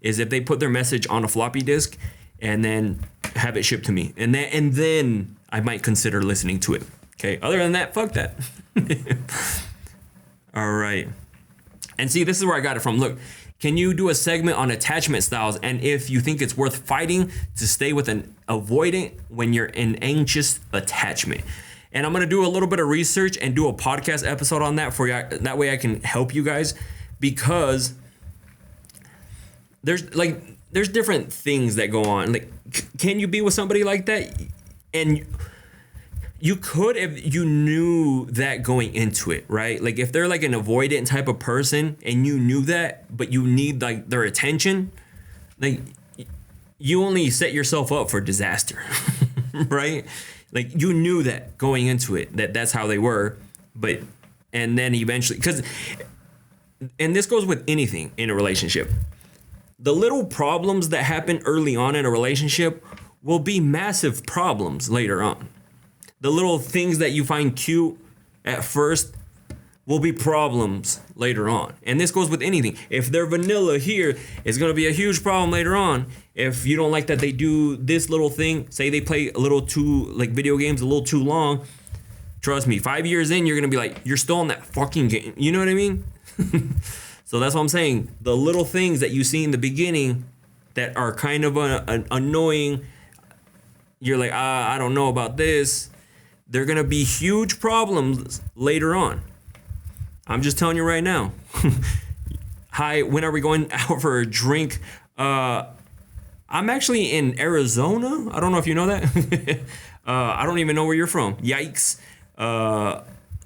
is if they put their message on a floppy disk and then have it shipped to me, and then I might consider listening to it. Okay. Other than that, fuck that. All right. And see, this is where I got it from. Look, can you do a segment on attachment styles, and if you think it's worth fighting to stay with an avoidant when you're in anxious attachment? And I'm gonna do a little bit of research and do a podcast episode on that for you. That way I can help you guys, because there's different things that go on. Like, can you be with somebody like that? And you could if you knew that going into it, right? Like, if they're like an avoidant type of person and you knew that, but you need like their attention, like, you only set yourself up for disaster, right? Like, you knew that going into it, that's how they were, and then eventually, and this goes with anything in a relationship. The little problems that happen early on in a relationship will be massive problems later on. The little things that you find cute at first will be problems later on. And this goes with anything. If they're vanilla here, it's going to be a huge problem later on. If you don't like that they do this little thing, say they play a little too, like, video games a little too long, trust me, 5 years in, you're going to be like, you're still on that fucking game. You know what I mean? So that's what I'm saying. The little things that you see in the beginning that are kind of annoying, you're like, I don't know about this. They're going to be huge problems later on. I'm just telling you right now. Hi, when are we going out for a drink? I'm actually in Arizona. I don't know if you know that. I don't even know where you're from. Yikes.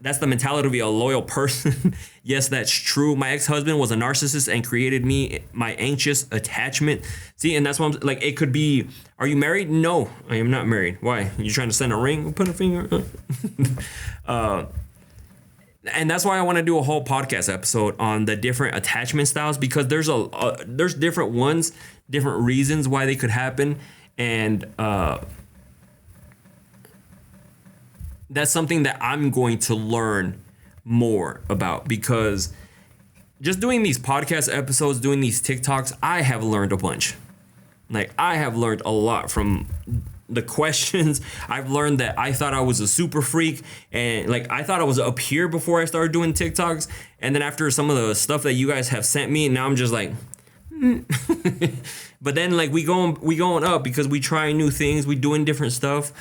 That's the mentality of a loyal person. Yes, that's true. My ex-husband was a narcissist and created my anxious attachment. See, and that's what I'm like. It could be, are you married? No, I am not married. Why? You trying to send a ring? Put a finger. And that's why I want to do a whole podcast episode on the different attachment styles, because there's different ones, different reasons why they could happen, and that's something that I'm going to learn more about, because just doing these podcast episodes, doing these TikToks, I have learned a bunch. Like, I have learned a lot from the questions. I've learned that I thought I was a super freak, and like, I thought I was up here before I started doing TikToks. And then after some of the stuff that you guys have sent me, now I'm just like, but then, like, we going up because we trying new things, we doing different stuff.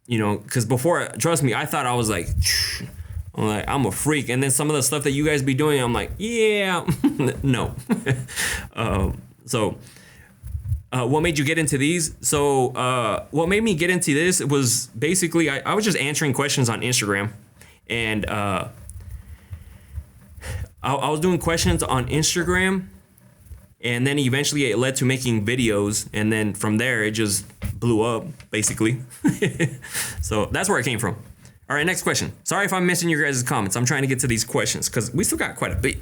Because before, trust me, I thought I was like, I'm a freak. And then some of the stuff that you guys be doing, I'm like, yeah, no. What made you get into these? So what made me get into this was basically, I was just answering questions on Instagram. And I was doing questions on Instagram. And then eventually it led to making videos. And then from there, it just blew up, basically. So that's where it came from. All right, next question. Sorry if I'm missing your guys' comments. I'm trying to get to these questions because we still got quite a bit.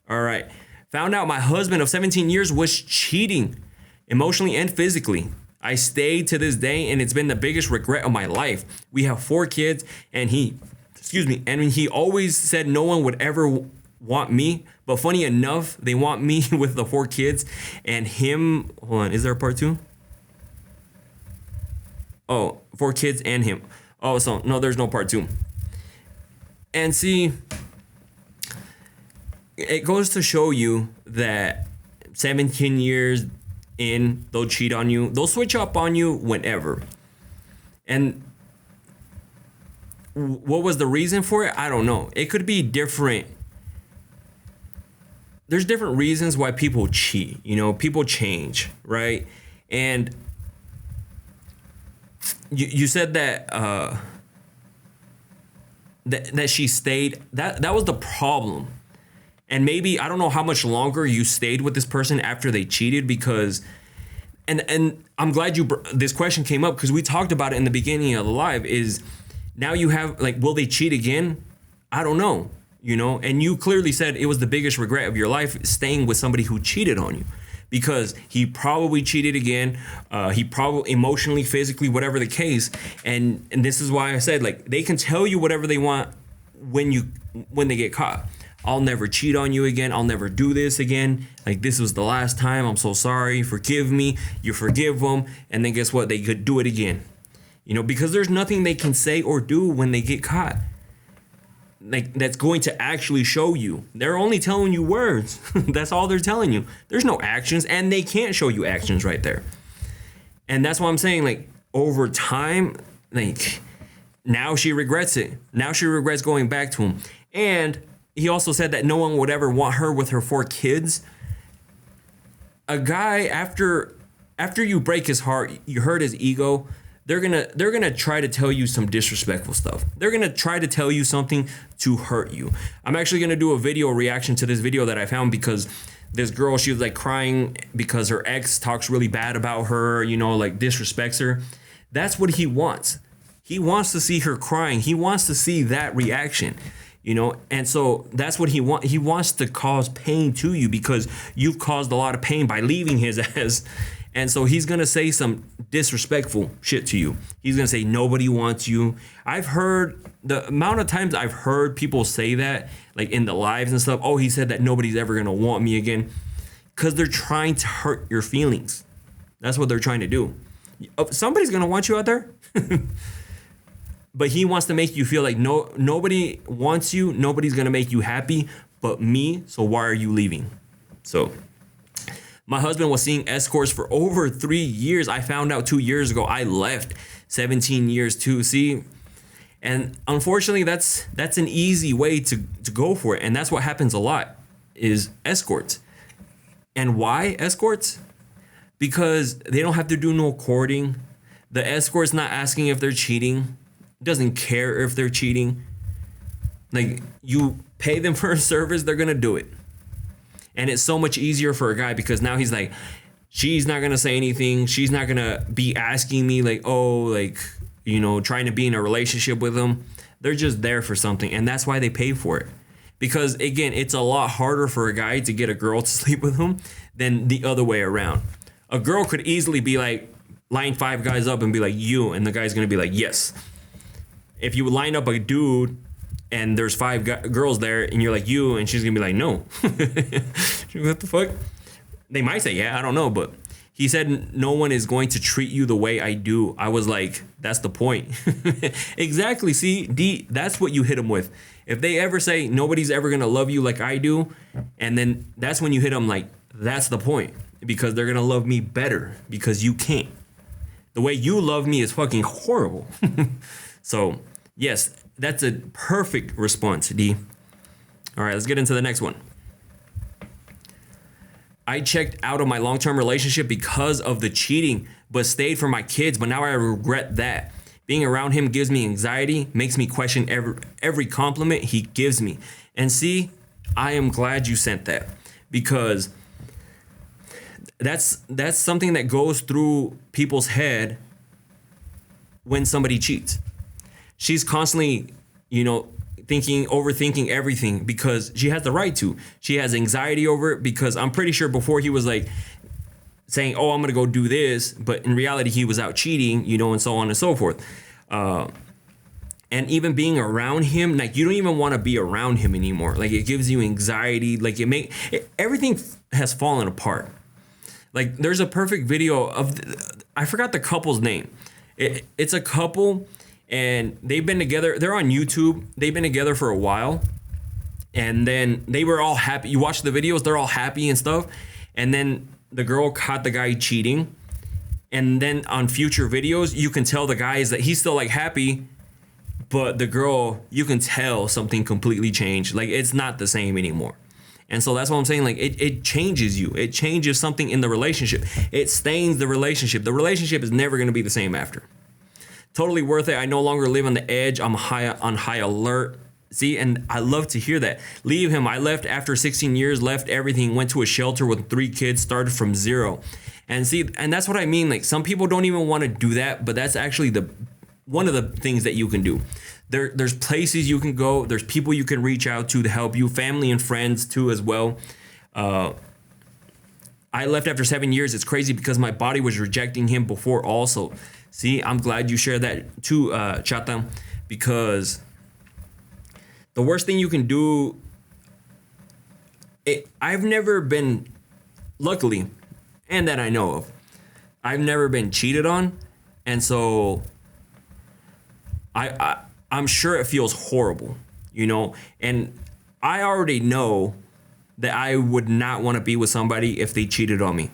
All right. Found out my husband of 17 years was cheating emotionally and physically. I stayed to this day, and it's been the biggest regret of my life. We have 4 kids, and he always said no one would ever want me. But funny enough, they want me with the 4 kids and him. Hold on, is there a part 2? Oh, 4 kids and him. Oh, so no, there's no part 2. And see, it goes to show you that 17 years in, they'll cheat on you. They'll switch up on you whenever. And what was the reason for it? I don't know. It could be different. There's different reasons why people cheat. You know, people change, right? And you said that that she stayed. That was the problem. And maybe, I don't know how much longer you stayed with this person after they cheated, because, and I'm glad this question came up, because we talked about it in the beginning of the live, is now you have, like, will they cheat again? I don't know, you know? And you clearly said it was the biggest regret of your life, staying with somebody who cheated on you, because he probably cheated again. He probably emotionally, physically, whatever the case. And this is why I said, like, they can tell you whatever they want when they get caught. I'll never cheat on you again. I'll never do this again. Like, this was the last time. I'm so sorry. Forgive me. You forgive them. And then guess what? They could do it again. You know, because there's nothing they can say or do when they get caught, like, that's going to actually show you. They're only telling you words. That's all they're telling you. There's no actions, and they can't show you actions right there. And that's why I'm saying, like, over time, like, now she regrets it. Now she regrets going back to him. And he also said that no one would ever want her with her 4 kids. A guy, after you break his heart, you hurt his ego, they're gonna try to tell you some disrespectful stuff. They're gonna try to tell you something to hurt you. I'm actually gonna do a video reaction to this video that I found, because this girl, she was like crying because her ex talks really bad about her, you know, like disrespects her. That's what he wants. He wants to see her crying. He wants to see that reaction. You know, and so that's what he wants. He wants to cause pain to you, because you've caused a lot of pain by leaving his ass. And so he's going to say some disrespectful shit to you. He's going to say, nobody wants you. I've heard, the amount of times I've heard people say that, like in the lives and stuff. Oh, he said that nobody's ever going to want me again, because they're trying to hurt your feelings. That's what they're trying to do. Somebody's going to want you out there. But he wants to make you feel like nobody wants you. Nobody's going to make you happy but me. So why are you leaving? So my husband was seeing escorts for over 3 years. I found out 2 years ago. I left 17 years too. See? And unfortunately, that's an easy way to go for it. And that's what happens a lot, is escorts. And why escorts? Because they don't have to do no courting. The escort's not asking if they're cheating. Doesn't care if they're cheating. Like, you pay them for a service, they're gonna do it. And it's so much easier for a guy, because now he's like, she's not gonna say anything. She's not gonna be asking me like, oh, like, you know, trying to be in a relationship with them. They're just there for something, and that's why they pay for it. Because again, it's a lot harder for a guy to get a girl to sleep with him than the other way around. A girl could easily be like, line 5 guys up and be like, you, and the guy's gonna be like, yes. If you line up a dude and there's 5 girls there and you're like, you, and she's gonna be like, no. What the fuck? They might say, yeah, I don't know. But he said, no one is going to treat you the way I do. I was like, that's the point. Exactly. See, D, that's what you hit them with. If they ever say nobody's ever gonna love you like I do, and then that's when you hit them like, that's the point. Because they're gonna love me better, because you can't. The way you love me is fucking horrible. So, yes, that's a perfect response, D. All right, let's get into the next one. I checked out of my long-term relationship because of the cheating, but stayed for my kids, but now I regret that. Being around him gives me anxiety, makes me question every compliment he gives me. And see, I am glad you sent that, because that's something that goes through people's head when somebody cheats. She's constantly, you know, overthinking everything because she has the right to. She has anxiety over it because I'm pretty sure before he was like saying, "Oh, I'm gonna go do this," but in reality he was out cheating, and so on and so forth. And even being around him, like you don't even want to be around him anymore. Like it gives you anxiety. Like everything has fallen apart. Like there's a perfect video of I forgot the couple's name. It's a couple and they've been together. They're on YouTube. They've been together for a while. And then they were all happy. You watch the videos, they're all happy and stuff. And then the girl caught the guy cheating. And then on future videos, you can tell the guy is that he's still like happy. But the girl, you can tell something completely changed. Like it's not the same anymore. And so that's what I'm saying. Like it changes you. It changes something in the relationship. It stains the relationship. The relationship is never going to be the same after. Totally worth it. I no longer live on the edge. I'm on high alert. See, and I love to hear that. Leave him. I left after 16 years, left everything, went to a shelter with 3 kids, started from zero. And see, and that's what I mean. Like some people don't even want to do that, but that's actually one of the things that you can do. There's places you can go. There's people you can reach out to help you, family and friends too as well. I left after 7 years. It's crazy because my body was rejecting him before also. See, I'm glad you shared that too, Chata, because the worst thing you can do, I've never been, luckily, and that I know of, I've never been cheated on. And so I'm sure it feels horrible, and I already know that I would not want to be with somebody if they cheated on me,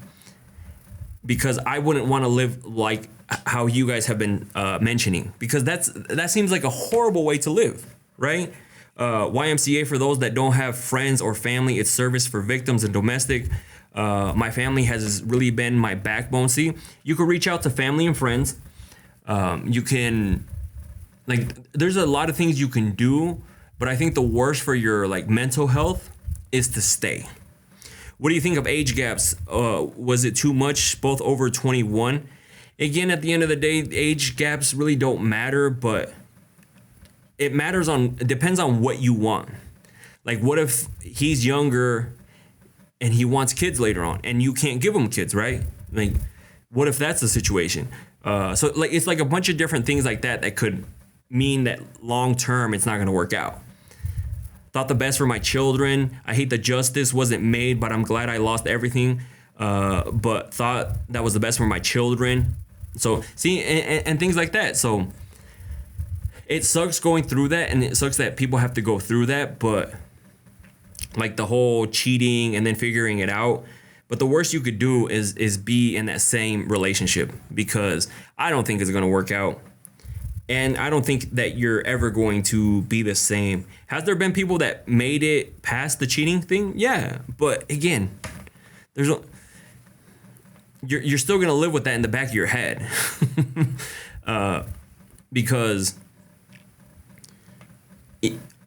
because I wouldn't want to live like how you guys have been mentioning, because that seems like a horrible way to live, right? YMCA, for those that don't have friends or family, it's service for victims and domestic. My family has really been my backbone. See, you can reach out to family and friends. You can, there's a lot of things you can do, but I think the worst for your mental health is to stay. What do you think of age gaps? Was it too much, both over 21? Again, at the end of the day, age gaps really don't matter, but it depends on what you want. Like, what if he's younger and he wants kids later on and you can't give him kids, right? Like, what if that's the situation? So it's like a bunch of different things like that could mean that long term it's not going to work out. Thought the best for my children. I hate that justice wasn't made, but I'm glad I lost everything. But thought that was the best for my children. So see, and things like that. So it sucks going through that, and it sucks that people have to go through that. But like the whole cheating and then figuring it out. But the worst you could do is be in that same relationship, because I don't think it's going to work out. And I don't think that you're ever going to be the same. Has there been people that made it past the cheating thing? Yeah. But again, you're still going to live with that in the back of your head. Because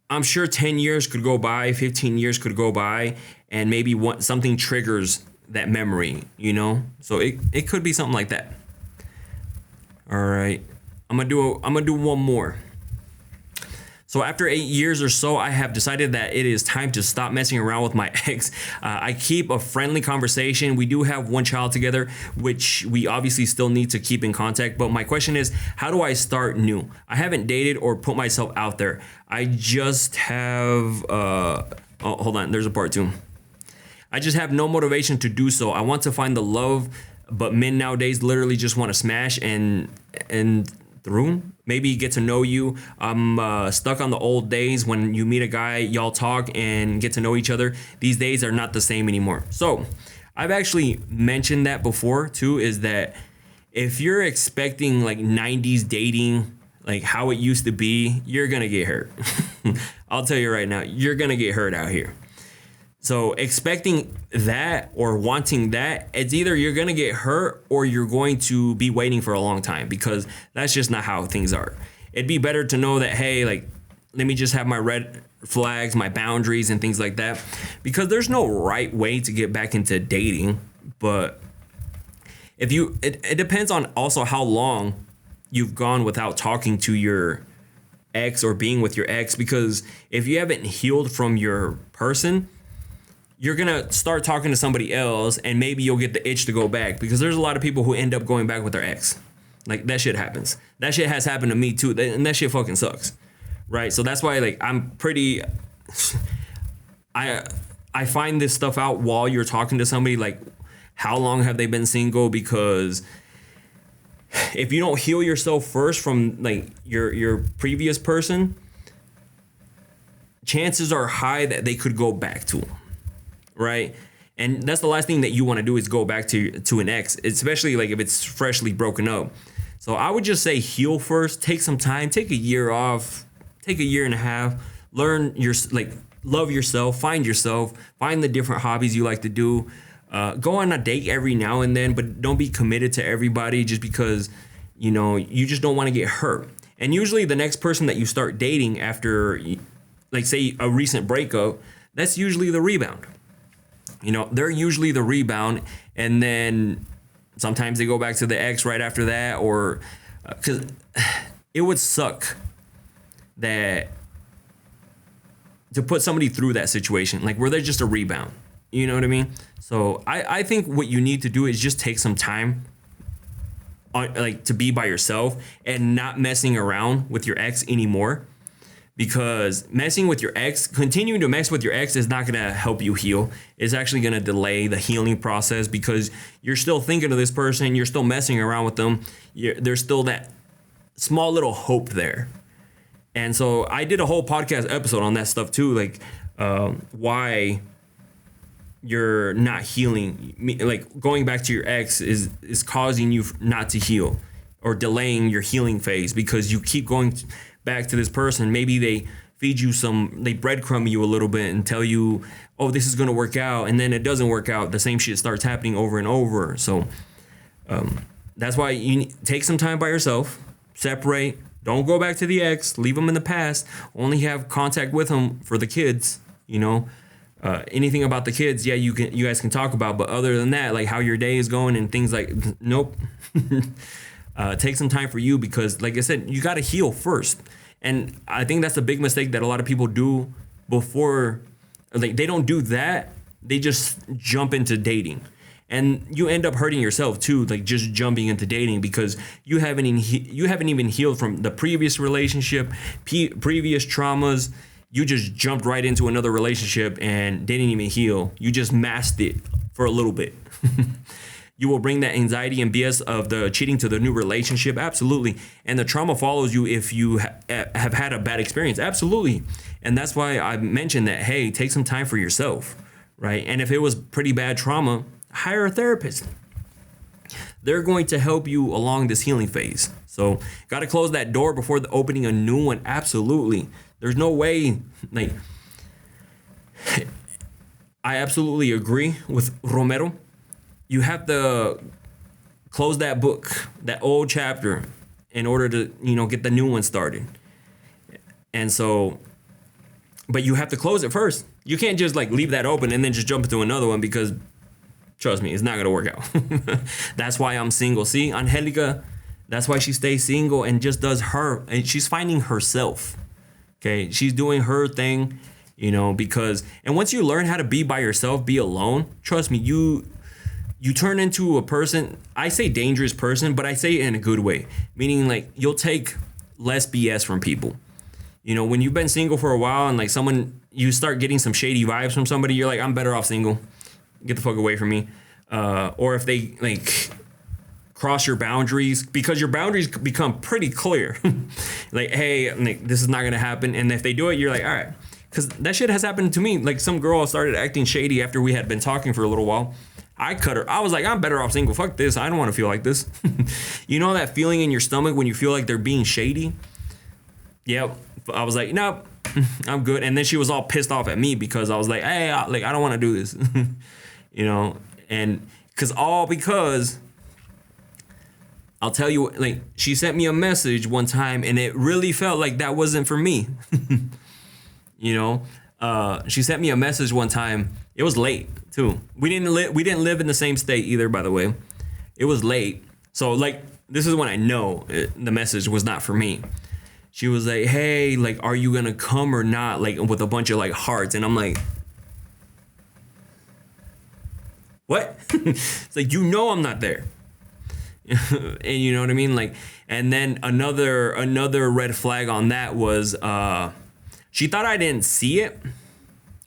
I'm sure 10 years could go by, 15 years could go by, and maybe something triggers that memory, So it could be something like that. All right. I'm gonna do one more. So after 8 years or so, I have decided that it is time to stop messing around with my ex. I keep a friendly conversation. We do have one child together, which we obviously still need to keep in contact. But my question is, how do I start new? I haven't dated or put myself out there. I just have, hold on, there's a part 2. I just have no motivation to do so. I want to find the love, but men nowadays literally just want to smash and through, maybe get to know you. I'm stuck on the old days when you meet a guy, y'all talk and get to know each other. These days are not the same anymore. So I've actually mentioned that before too, is that if you're expecting 90s dating, like how it used to be, you're gonna get hurt. I'll tell you right now, you're gonna get hurt out here. So expecting that or wanting that, it's either you're going to get hurt or you're going to be waiting for a long time, because that's just not how things are. It'd be better to know that, hey, let me just have my red flags, my boundaries and things like that, because there's no right way to get back into dating. But it depends on also how long you've gone without talking to your ex or being with your ex, because if you haven't healed from your person, you're gonna start talking to somebody else and maybe you'll get the itch to go back, because there's a lot of people who end up going back with their ex. Like, that shit happens. That shit has happened to me too, and that shit fucking sucks, right? So that's why, like, I'm pretty I find this stuff out while you're talking to somebody, like how long have they been single, because if you don't heal yourself first from like your previous person, chances are high that they could go back to them, right? And that's the last thing that you want to do, is go back to an ex, especially like if it's freshly broken up. So I would just say heal first, take some time, take a year off, take a year and a half, learn your, like, love yourself, find the different hobbies you like to do. Go on a date every now and then, but don't be committed to everybody just because, you know, you just don't want to get hurt. And usually the next person that you start dating after, like, say, a recent breakup, that's usually the rebound. You know, they're usually the rebound, and then sometimes they go back to the ex right after that, or because it would suck that to put somebody through that situation, like where they're just a rebound. You know what I mean? So I think what you need to do is just take some time like to be by yourself and not messing around with your ex anymore, because continuing to mess with your ex is not going to help you heal. It's actually going to delay the healing process, because you're still thinking of this person, you're still messing around with them. There's still that small little hope there. And so I did a whole podcast episode on that stuff too, like why you're not healing, like going back to your ex is causing you not to heal, or delaying your healing phase, because you keep going back to this person. Maybe they feed you they breadcrumb you a little bit and tell you, oh, this is going to work out. And then it doesn't work out. The same shit starts happening over and over. So that's why you take some time by yourself, separate, don't go back to the ex, leave them in the past, only have contact with them for the kids, you know. Anything about the kids, yeah, you guys can talk about, but other than that, like how your day is going and things like, nope. Take some time for you, because like I said, you got to heal first. And I think that's a big mistake that a lot of people do before, like they don't do that. They just jump into dating, and you end up hurting yourself too, like just jumping into dating, because you haven't even healed from the previous relationship, previous traumas. You just jumped right into another relationship and didn't even heal. You just masked it for a little bit. You will bring that anxiety and BS of the cheating to the new relationship. Absolutely. And the trauma follows you if you have had a bad experience. Absolutely. And that's why I mentioned that, hey, take some time for yourself, right? And if it was pretty bad trauma, hire a therapist. They're going to help you along this healing phase. So got to close that door before opening a new one. Absolutely. There's no way, like, I absolutely agree with Romero. You have to close that book, that old chapter, in order to, you know, get the new one started. And so, but you have to close it first. You can't just like leave that open and then just jump into another one, because trust me, it's not going to work out. That's why I'm single. See, Angelica, that's why she stays single and just does her, and she's finding herself. Okay, she's doing her thing, you know, because, and once you learn how to be by yourself, be alone, trust me, you turn into a person, I say dangerous person, but I say it in a good way, meaning like you'll take less BS from people. You know, when you've been single for a while and like you start getting some shady vibes from somebody, you're like, I'm better off single. Get the fuck away from me. Or if they like cross your boundaries, because your boundaries become pretty clear. Like, hey, like, this is not gonna happen. And if they do it, you're like, all right. Because that shit has happened to me. Like, some girl started acting shady after we had been talking for a little while. I cut her. I was like, I'm better off single. Fuck this. I don't want to feel like this. You know that feeling in your stomach when you feel like they're being shady? Yep. I was like, nope, I'm good. And then she was all pissed off at me because I was like, hey, I don't want to do this. You know, and because I'll tell you, like, she sent me a message one time and it really felt like that wasn't for me. You know, she sent me a message one time. It was late too. We didn't live in the same state either, by the way. It was late. So like, this is when I know the message was not for me. she was like, hey, like, are you gonna come or not? Like, with a bunch of like hearts. And I'm like, what? It's like, you know, I'm not there. And you know what I mean? Like, and then another red flag on that was, she thought I didn't see it.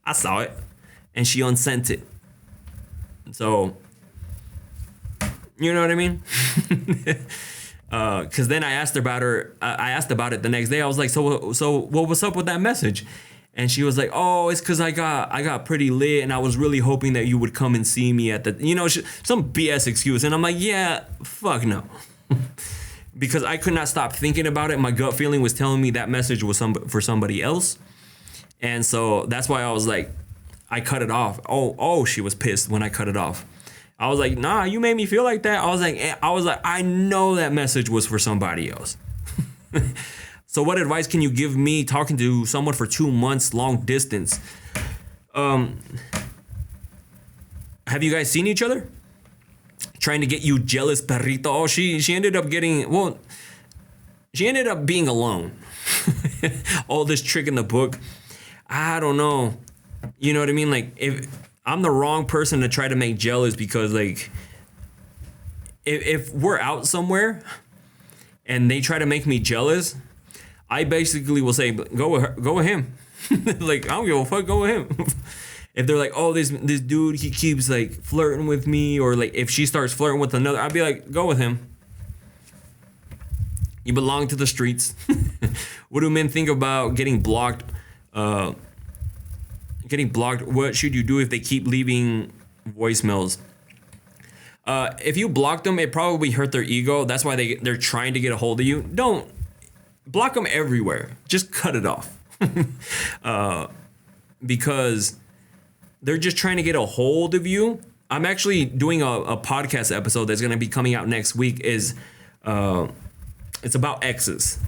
I saw it, and she unsent it. So, you know what I mean? Because then I asked about it the next day. I was like, so what was up with that message? And she was like, oh, it's because I got pretty lit, and I was really hoping that you would come and see me at the, some BS excuse. And I'm like, yeah, fuck no. Because I could not stop thinking about it. My gut feeling was telling me that message was for somebody else. And so that's why I was like, I cut it off. Oh, she was pissed when I cut it off. I was like, nah, you made me feel like that. I was like, I know that message was for somebody else. So what advice can you give me talking to someone for 2 months long distance? Have you guys seen each other? Trying to get you jealous, perrito. Oh, she ended up being alone. All this trick in the book. I don't know. You know what I mean? Like, if I'm the wrong person to try to make jealous, because like, if we're out somewhere and they try to make me jealous, I basically will say, go with him. Like, I don't give a fuck, go with him. If they're like, oh, this dude, he keeps like flirting with me, or like if she starts flirting with another, I'd be like, go with him. You belong to the streets. What do men think about getting blocked? What should you do if they keep leaving voicemails? If you block them, it probably hurt their ego. That's why they're trying to get a hold of you. Don't block them everywhere. Just cut it off. Because they're just trying to get a hold of you. I'm actually doing a podcast episode that's going to be coming out next week. It's about exes.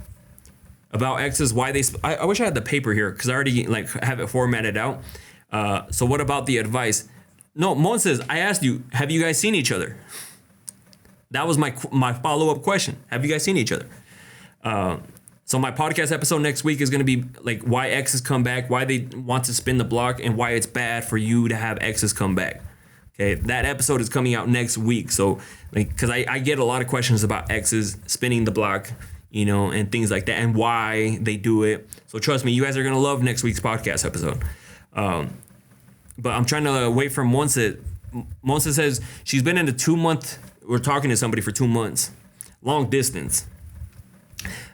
About exes, why they... I wish I had the paper here, because I already like have it formatted out. So what about the advice? No, Mon says, I asked you, have you guys seen each other? That was my follow-up question. Have you guys seen each other? So my podcast episode next week is going to be like why exes come back, why they want to spin the block, and why it's bad for you to have exes come back. Okay, that episode is coming out next week. So, like, because I get a lot of questions about exes spinning the block, and things like that, and why they do it. So trust me, you guys are going to love next week's podcast episode. But I'm trying to wait for Monse. Monse says she's been in a 2-month, we're talking to somebody for 2 months, long distance.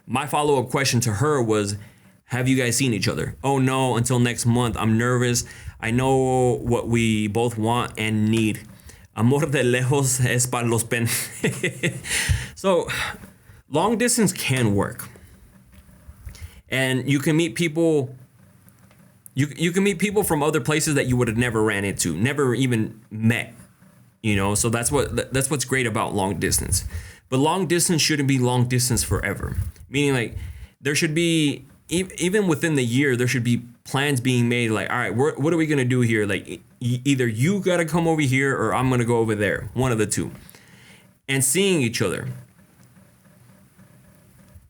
My follow-up question to her was, have you guys seen each other? Oh no, until next month. I'm nervous. I know what we both want and need. Amor de lejos es para los pen. So, long distance can work. And you can meet people, you can meet people from other places that you would have never ran into, never even met. So that's what's great about long distance. But long distance shouldn't be long distance forever. Meaning, like, there should be, even within the year, there should be plans being made. Like, all right, what are we going to do here? Like, either you got to come over here or I'm going to go over there. One of the two. And seeing each other.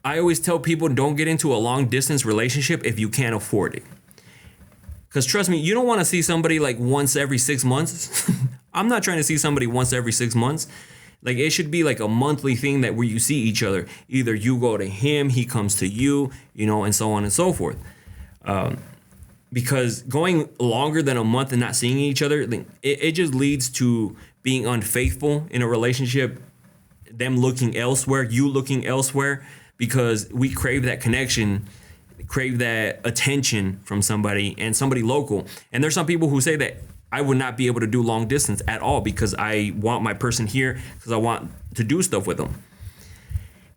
I always tell people, don't get into a long distance relationship if you can't afford it. Because trust me, you don't want to see somebody like once every 6 months. I'm not trying to see somebody once every 6 months. Like, it should be like a monthly thing that where you see each other. Either you go to him, he comes to you, and so on and so forth. Because going longer than a month and not seeing each other, it just leads to being unfaithful in a relationship, them looking elsewhere, you looking elsewhere, because we crave that connection, crave that attention from somebody, and somebody local. And there's some people who say that I would not be able to do long distance at all because I want my person here, because I want to do stuff with them.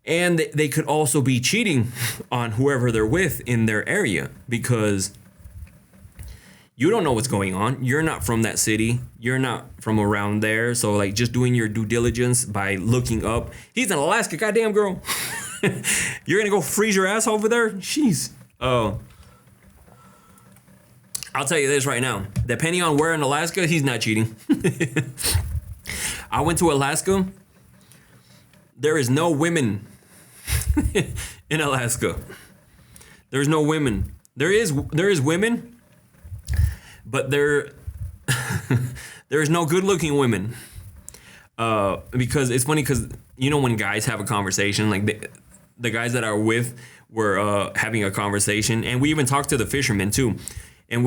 And they could also be cheating on whoever they're with in their area, because you don't know what's going on. You're not from that city. You're not from around there. So, like, just doing your due diligence by looking up. He's in Alaska, goddamn girl. You're gonna go freeze your ass over there? Jeez. Oh. I'll tell you this right now. Depending on where in Alaska, he's not cheating. I went to Alaska. There is no women in Alaska. There's no women. There is women, but there's no good looking women. Because it's funny because when guys have a conversation, like the guys that are with were having a conversation, and we even talked to the fishermen too. And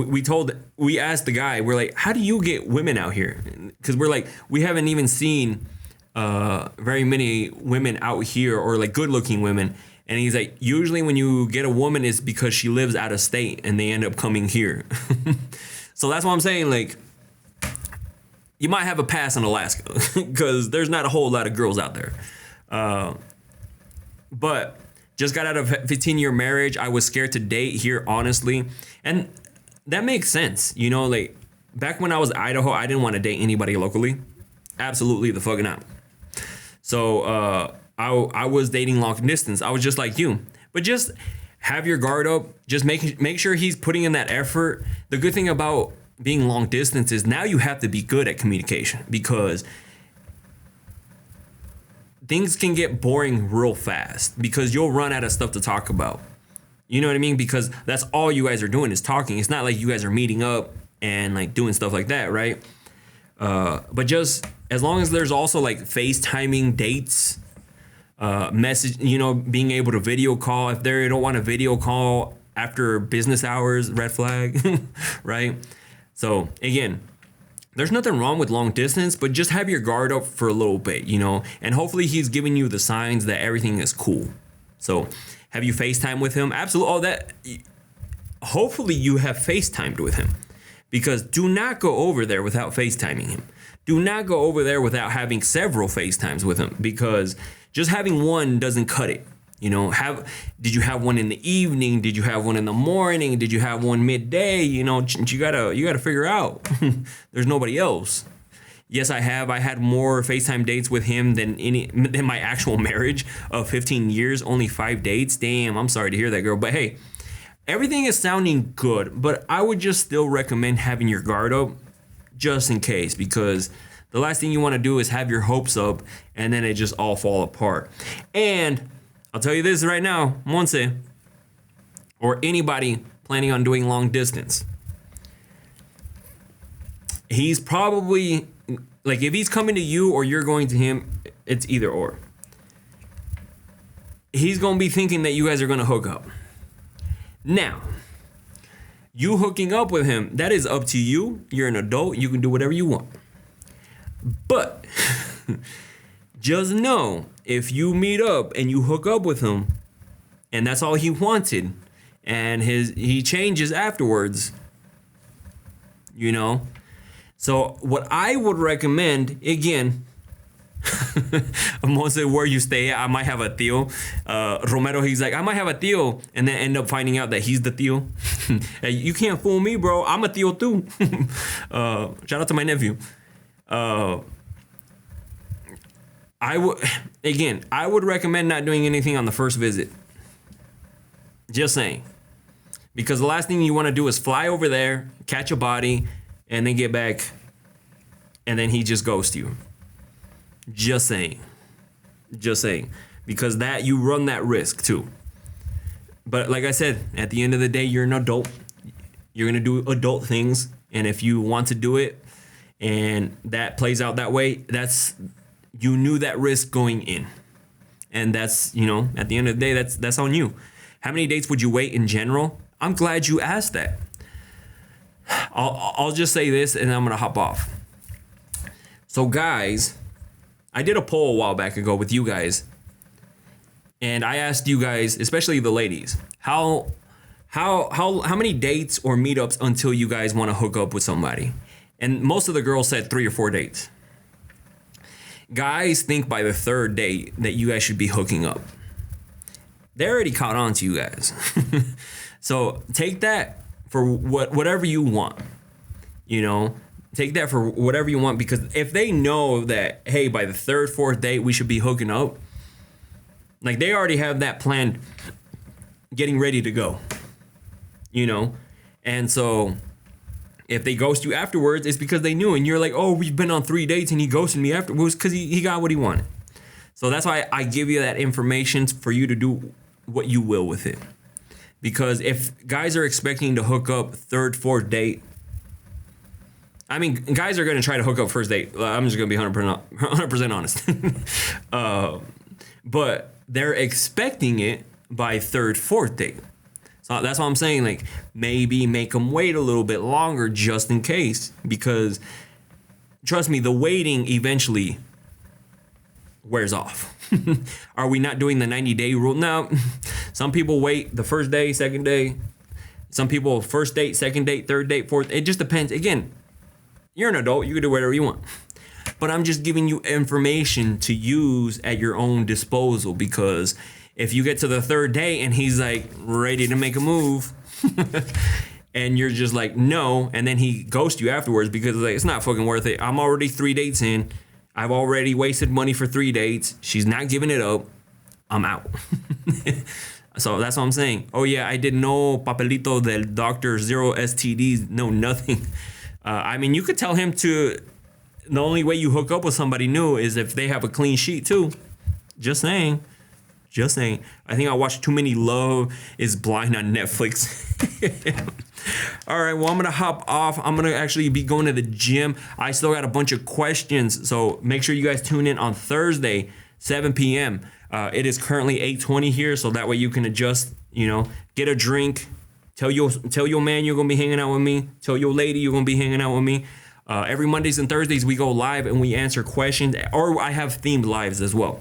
we asked the guy, we're like, how do you get women out here? Because we're like, we haven't even seen very many women out here, or like good looking women. And he's like, usually when you get a woman, it's because she lives out of state and they end up coming here. So that's what I'm saying. Like, you might have a pass in Alaska because there's not a whole lot of girls out there. But just got out of a 15-year marriage. I was scared to date here, honestly. And that makes sense. Like back when I was Idaho, I didn't want to date anybody locally. Absolutely the fuck not. So I was dating long distance. I was just like you. But just have your guard up. Just make sure he's putting in that effort. The good thing about being long distance is now you have to be good at communication, because things can get boring real fast because you'll run out of stuff to talk about. You know what I mean? Because that's all you guys are doing is talking. It's not like you guys are meeting up and like doing stuff like that, right? But just as long as there's also like FaceTiming dates, message, being able to video call. If they don't want a video call after business hours, red flag, right? So again, there's nothing wrong with long distance, but just have your guard up for a little bit, and hopefully he's giving you the signs that everything is cool. So have you FaceTime with him? Absolutely. All that. Hopefully you have FaceTimed with him, because do not go over there without FaceTiming him. Do not go over there without having several FaceTimes with him, because just having one doesn't cut it. Did you have one in the evening? Did you have one in the morning? Did you have one midday? You gotta figure out. There's nobody else. Yes, I have. I had more FaceTime dates with him than my actual marriage of 15 years. Only 5 dates. Damn, I'm sorry to hear that, girl. But hey, everything is sounding good. But I would just still recommend having your guard up, just in case, because the last thing you want to do is have your hopes up and then it just all fall apart. And I'll tell you this right now, Monse, or anybody planning on doing long distance, he's probably, like, if he's coming to you or you're going to him, it's either or. He's going to be thinking that you guys are going to hook up. Now, you hooking up with him, that is up to you. You're an adult. You can do whatever you want. But just know, if you meet up and you hook up with him and that's all he wanted, and he changes afterwards, So what I would recommend, again, I'm gonna say where you stay. I might have a tío. Romero, he's like, I might have a tío, and then end up finding out that he's the tío. Hey, you can't fool me, bro. I'm a tío too. Shout out to my nephew. I would recommend not doing anything on the first visit. Just saying. Because the last thing you want to do is fly over there, catch a body, and then get back, and then he just ghosts you. Just saying. Because that, you run that risk too. But like I said, at the end of the day, you're an adult. You're going to do adult things. And if you want to do it and that plays out that way, you knew that risk going in. And that's, at the end of the day, that's on you. How many dates would you wait in general? I'm glad you asked that. I'll just say this and then I'm going to hop off. So guys, I did a poll a while back ago with you guys. And I asked you guys, especially the ladies, how many dates or meetups until you guys want to hook up with somebody? And most of the girls said 3 or 4 dates. Guys think by the 3rd date that you guys should be hooking up. They already caught on to you guys. So take that for whatever you want. Take that for whatever you want, because if they know that, hey, by the 3rd, 4th date, we should be hooking up, like they already have that planned, getting ready to go, And so if they ghost you afterwards, it's because they knew, and you're like, oh, we've been on 3 dates and he ghosted me afterwards because he got what he wanted. So that's why I give you that information for you to do what you will with it. Because if guys are expecting to hook up third, fourth date, I mean, guys are going to try to hook up first date. I'm just going to be 100% honest. But they're expecting it by third, fourth date. So that's why I'm saying, like, maybe make them wait a little bit longer just in case. Because trust me, the waiting eventually wears off. Are we not doing the 90-day rule? No. Some people wait the first day, second day. Some people first date, second date, third date, fourth. It just depends. Again, you're an adult. You can do whatever you want. But I'm just giving you information to use at your own disposal, because if you get to the third day and he's like ready to make a move and you're just like, no, and then he ghosts you afterwards because like, it's not fucking worth it. I'm already 3 dates in. I've already wasted money for 3 dates. She's not giving it up. I'm out. So that's what I'm saying. Oh yeah, I did no papelito del doctor, 0 STDs, no nothing. I mean, you could tell him to, the only way you hook up with somebody new is if they have a clean sheet too. Just saying. Just saying. I think I watched too many Love is Blind on Netflix. All right, well, I'm going to hop off. I'm going to actually be going to the gym. I still got a bunch of questions, so make sure you guys tune in on Thursday, 7 p.m. It is currently 8:20 here, so that way you can adjust, get a drink. Tell your man you're going to be hanging out with me. Tell your lady you're going to be hanging out with me. Every Mondays and Thursdays, we go live and we answer questions, or I have themed lives as well.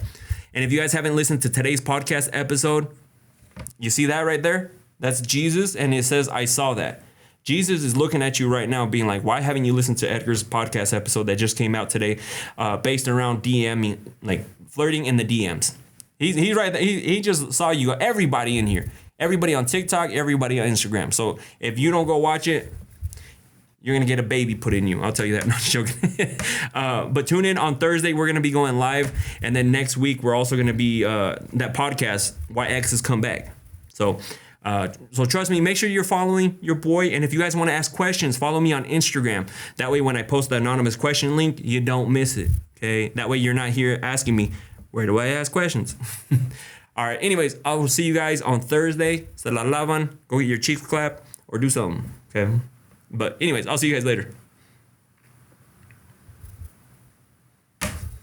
And if you guys haven't listened to today's podcast episode, you see that right there? That's Jesus, and it says, I saw that. Jesus is looking at you right now being like, why haven't you listened to Edgar's podcast episode that just came out today based around DMing, like flirting in the DMs? He's right there. He just saw you, everybody in here. Everybody on TikTok, everybody on Instagram. So if you don't go watch it, you're going to get a baby put in you. I'll tell you that. No, I'm joking. But tune in on Thursday. We're going to be going live. And then next week, we're also going to be that podcast, Why Exes Come Back. So trust me, make sure you're following your boy. And if you guys want to ask questions, follow me on Instagram. That way, when I post the anonymous question link, you don't miss it. Okay. That way, you're not here asking me, where do I ask questions? All right. Anyways, I will see you guys on Thursday. Se la lavan. Go get your cheeks clapped or do something. Okay. But anyways, I'll see you guys later.